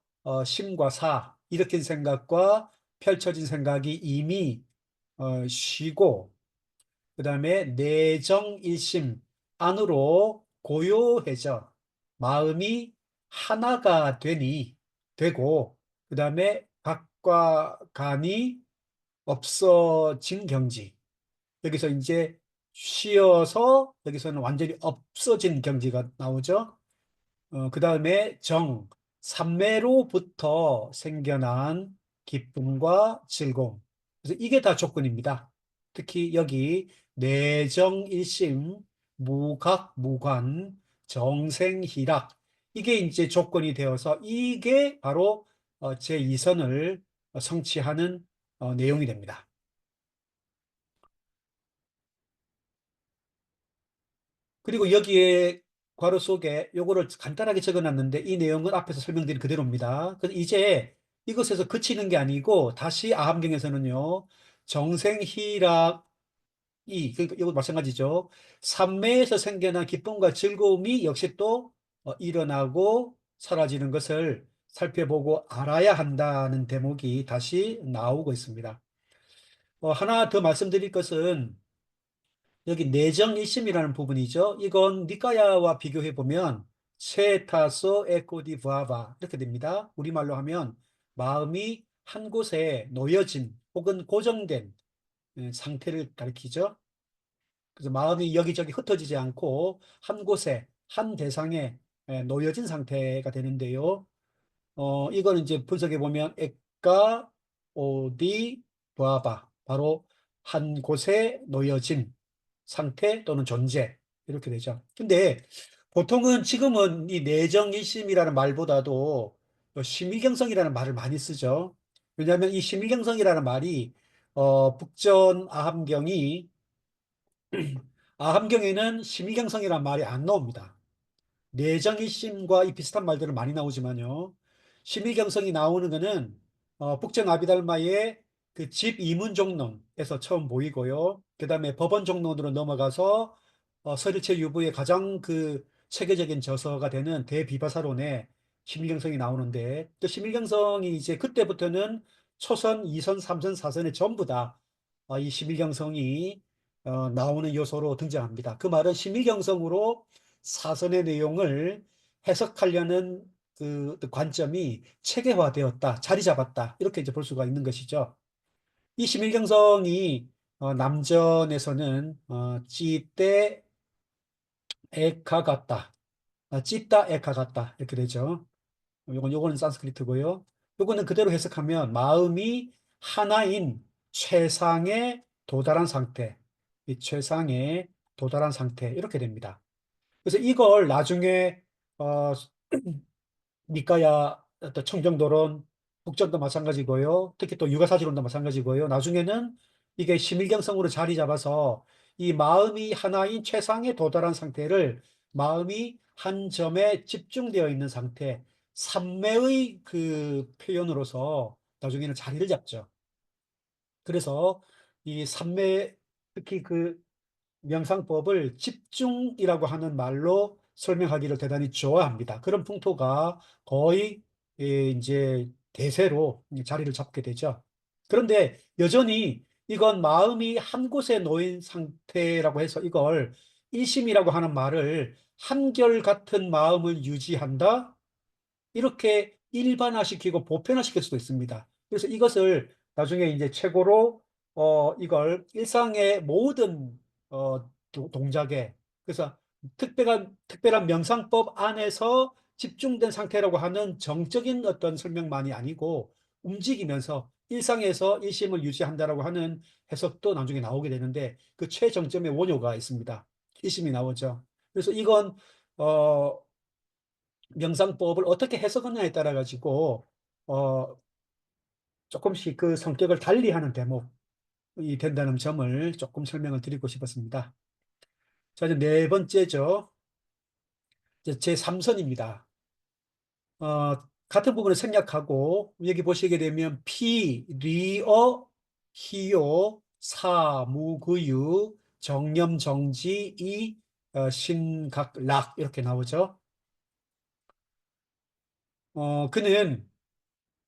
심과 사 일으킨 생각과 펼쳐진 생각이 이미 쉬고 그 다음에 내정일심 안으로 고요해져 마음이 하나가 되고 그 다음에 각과 간이 없어진 경지. 여기서 이제 쉬어서 여기서는 완전히 없어진 경지가 나오죠. 그 다음에 삼매로부터 생겨난 기쁨과 즐거움. 그래서 이게 다 조건입니다. 특히 여기 내정일심, 무각, 무관, 정생희락. 이게 이제 조건이 되어서 이게 바로 제2선을 성취하는 내용이 됩니다. 그리고 여기에 괄호 속에 요거를 간단하게 적어놨는데 이 내용은 앞에서 설명드린 그대로입니다. 그래서 이제 이것에서 그치는 게 아니고 다시 아함경에서는요. 정생희락이 그러니까 이거 마찬가지죠. 삼매에서 생겨난 기쁨과 즐거움이 역시 또 일어나고 사라지는 것을 살펴보고 알아야 한다는 대목이 다시 나오고 있습니다. 하나 더 말씀드릴 것은 여기 내정일심이라는 부분이죠. 이건 니까야와 비교해 보면 세타소 에코디 부아바 이렇게 됩니다. 우리말로 하면 마음이 한 곳에 놓여진 혹은 고정된 상태를 가리키죠. 그래서 마음이 여기저기 흩어지지 않고 한 곳에 한 대상에 놓여진 상태가 되는데요. 이거는 이제 분석해 보면 액가 오디 부아바 바로 한 곳에 놓여진 상태 또는 존재 이렇게 되죠. 근데 보통은 지금은 이 내정일심이라는 말보다도 심의경성이라는 말을 많이 쓰죠. 왜냐하면 이 심의경성이라는 말이 북전 아함경에는 심의경성이라는 말이 안 나옵니다. 내정일심과 이 비슷한 말들은 많이 나오지만요. 심의경성이 나오는 것은 북전 아비달마의 그 집 이문 종론에서 처음 보이고요. 그 다음에 법원 종론으로 넘어가서 서리체 유부의 가장 그 체계적인 저서가 되는 대비바사론에 심일경성이 나오는데, 또 심일경성이 이제 그때부터는 초선, 이선, 삼선, 사선에 전부 다 이 심일경성이 나오는 요소로 등장합니다. 그 말은 심일경성으로 사선의 내용을 해석하려는 그 관점이 체계화되었다, 자리 잡았다, 이렇게 이제 볼 수가 있는 것이죠. 이 심일경성이 남전에서는 찌떼 에카 같다, 찌따 에카 같다 이렇게 되죠. 요거는 산스크리트고요. 요거는 그대로 해석하면 마음이 하나인 최상에 도달한 상태, 이 최상에 도달한 상태 이렇게 됩니다. 그래서 이걸 나중에 어, 니까야 또 청정도론, 북전도 마찬가지고요. 특히 또 유가사지론도 마찬가지고요. 나중에는 이게 심일경성으로 자리 잡아서 이 마음이 하나인 최상에 도달한 상태를 마음이 한 점에 집중되어 있는 상태, 삼매의 그 표현으로서 나중에는 자리를 잡죠. 그래서 이 삼매, 특히 그 명상법을 집중이라고 하는 말로 설명하기를 대단히 좋아합니다. 그런 풍토가 거의 이제 대세로 자리를 잡게 되죠. 그런데 여전히 이건 마음이 한 곳에 놓인 상태라고 해서 이걸 일심이라고 하는 말을 한결같은 마음을 유지한다, 이렇게 일반화시키고 보편화시킬 수도 있습니다. 그래서 이것을 나중에 이제 최고로 이걸 일상의 모든 동작에, 그래서 특별한 명상법 안에서 집중된 상태라고 하는 정적인 어떤 설명만이 아니고 움직이면서 일상에서 일심을 유지한다라고 하는 해석도 나중에 나오게 되는데, 그 최정점의 원효가 있습니다. 일심이 나오죠. 그래서 이건 어, 명상법을 어떻게 해석하느냐에 따라 가지고 어, 조금씩 그 성격을 달리하는 대목이 된다는 점을 조금 설명을 드리고 싶었습니다. 자, 이제 네 번째죠. 이제 제 3선입니다. 같은 부분을 생략하고 여기 보시게 되면 피, 리어, 희요, 사, 무, 구유, 정념, 정지, 이, 신각, 락 이렇게 나오죠. 그는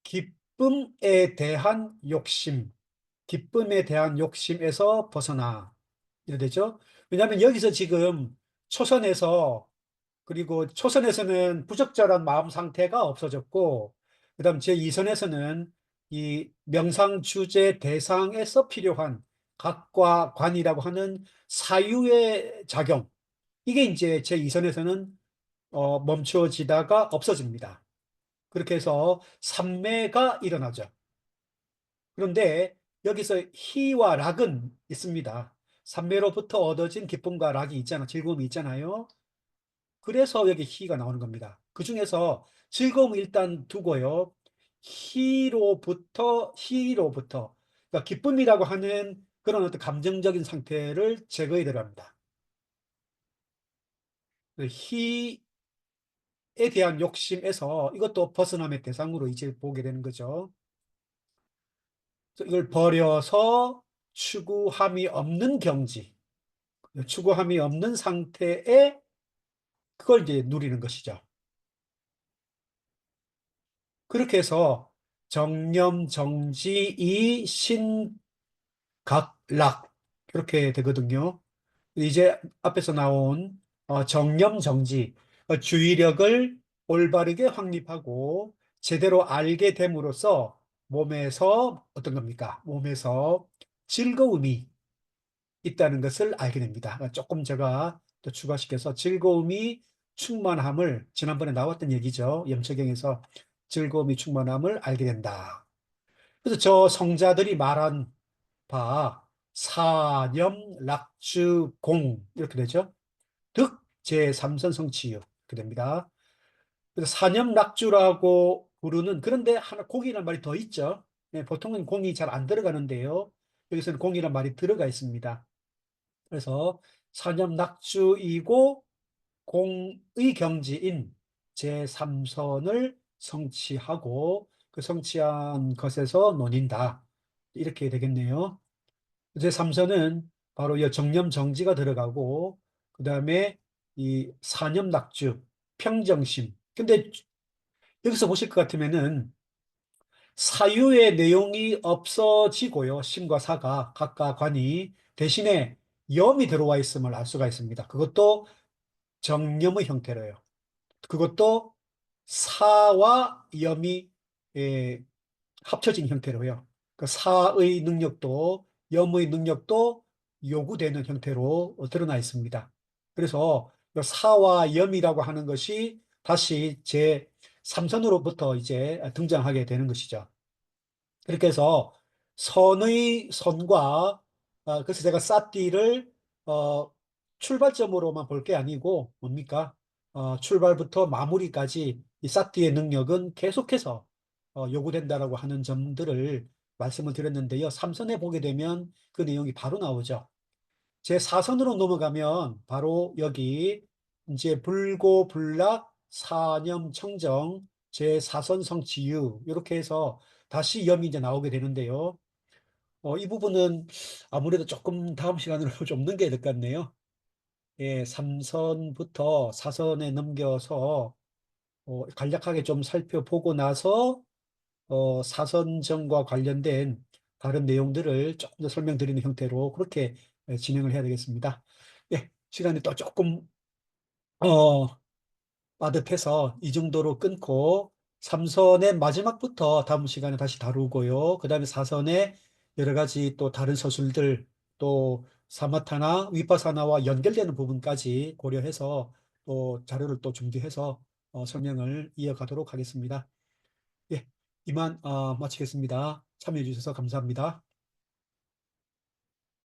기쁨에 대한 욕심, 기쁨에 대한 욕심에서 벗어나. 이래 되죠? 왜냐하면 여기서 지금 초선에서, 그리고 초선에서는 부적절한 마음 상태가 없어졌고, 그 다음 제2선에서는 이 명상 주제 대상에서 필요한 각과 관이라고 하는 사유의 작용, 이게 이제 제2선에서는 멈춰지다가 없어집니다. 그렇게 해서 삼매가 일어나죠. 그런데 여기서 희와 락은 있습니다. 삼매로부터 얻어진 기쁨과 락이 있잖아, 즐거움이 있잖아요. 그래서 여기 희가 나오는 겁니다. 그 중에서 즐거움을 일단 두고요. 희로부터, 그러니까 기쁨이라고 하는 그런 어떤 감정적인 상태를 제거해 들어갑니다. 희에 대한 욕심에서 이것도 벗어남의 대상으로 이제 보게 되는 거죠. 이걸 버려서 추구함이 없는 경지, 추구함이 없는 상태에 그걸 이제 누리는 것이죠. 그렇게 해서 정념, 정지, 신각락 이렇게 되거든요. 이제 앞에서 나온 정념, 정지, 주의력을 올바르게 확립하고 제대로 알게 됨으로써 몸에서 어떤 겁니까? 몸에서 즐거움이 있다는 것을 알게 됩니다. 조금 제가 또 추가시켜서 즐거움이 충만함을, 지난번에 나왔던 얘기죠. 염초경에서 즐거움이 충만함을 알게 된다. 그래서 저 성자들이 말한 바 사념 락주 공 이렇게 되죠. 득 제3선 성취유 이렇게 됩니다. 그래서 사념 락주라고 부르는, 그런데 하나 공이라는 말이 더 있죠. 네, 보통은 공이 잘 안 들어가는데요. 여기서는 공이라는 말이 들어가 있습니다. 그래서 산염낙주이고 공의 경지인 제3선을 성취하고 그 성취한 것에서 논인다. 이렇게 되겠네요. 이제 삼선은 바로 이 정념 정지가 들어가고, 그 다음에 이 사념 낙주, 평정심. 근데 여기서 보실 것 같으면은 사유의 내용이 없어지고요. 심과 사가 각각 관이 대신에 염이 들어와 있음을 알 수가 있습니다. 그것도 정념의 형태로요. 그것도 사와 염이 예, 합쳐진 형태로요. 그 사의 능력도 염의 능력도 요구되는 형태로 드러나 있습니다. 그래서 이 사와 염이라고 하는 것이 다시 제 3선으로부터 이제 등장하게 되는 것이죠. 그렇게 해서 선의 선과 그래서 제가 사띠를 어, 출발점으로만 볼 게 아니고 뭡니까? 출발부터 마무리까지 이 사띠의 능력은 계속해서 요구된다라고 하는 점들을 말씀을 드렸는데요. 3선에 보게 되면 그 내용이 바로 나오죠. 제 4선으로 넘어가면 바로 여기 이제 불고 불락 사념 청정 제 4선 성취유 이렇게 해서 다시 염이 이제 나오게 되는데요. 이 부분은 아무래도 조금 다음 시간으로 좀 넘겨야 될 것 같네요. 예, 3선부터 4선에 넘겨서 간략하게 좀 살펴보고 나서 4선정과 관련된 다른 내용들을 조금 더 설명드리는 형태로 그렇게 진행을 해야 되겠습니다. 예, 시간이 또 조금 어, 빠듯해서 이 정도로 끊고 3선의 마지막부터 다음 시간에 다시 다루고요. 그 다음에 4선의 여러 가지 또 다른 서술들 또 사마타나 위파사나와 연결되는 부분까지 고려해서 또 자료를 또 준비해서 설명을 이어가도록 하겠습니다. 예, 이만 마치겠습니다. 참여해 주셔서 감사합니다.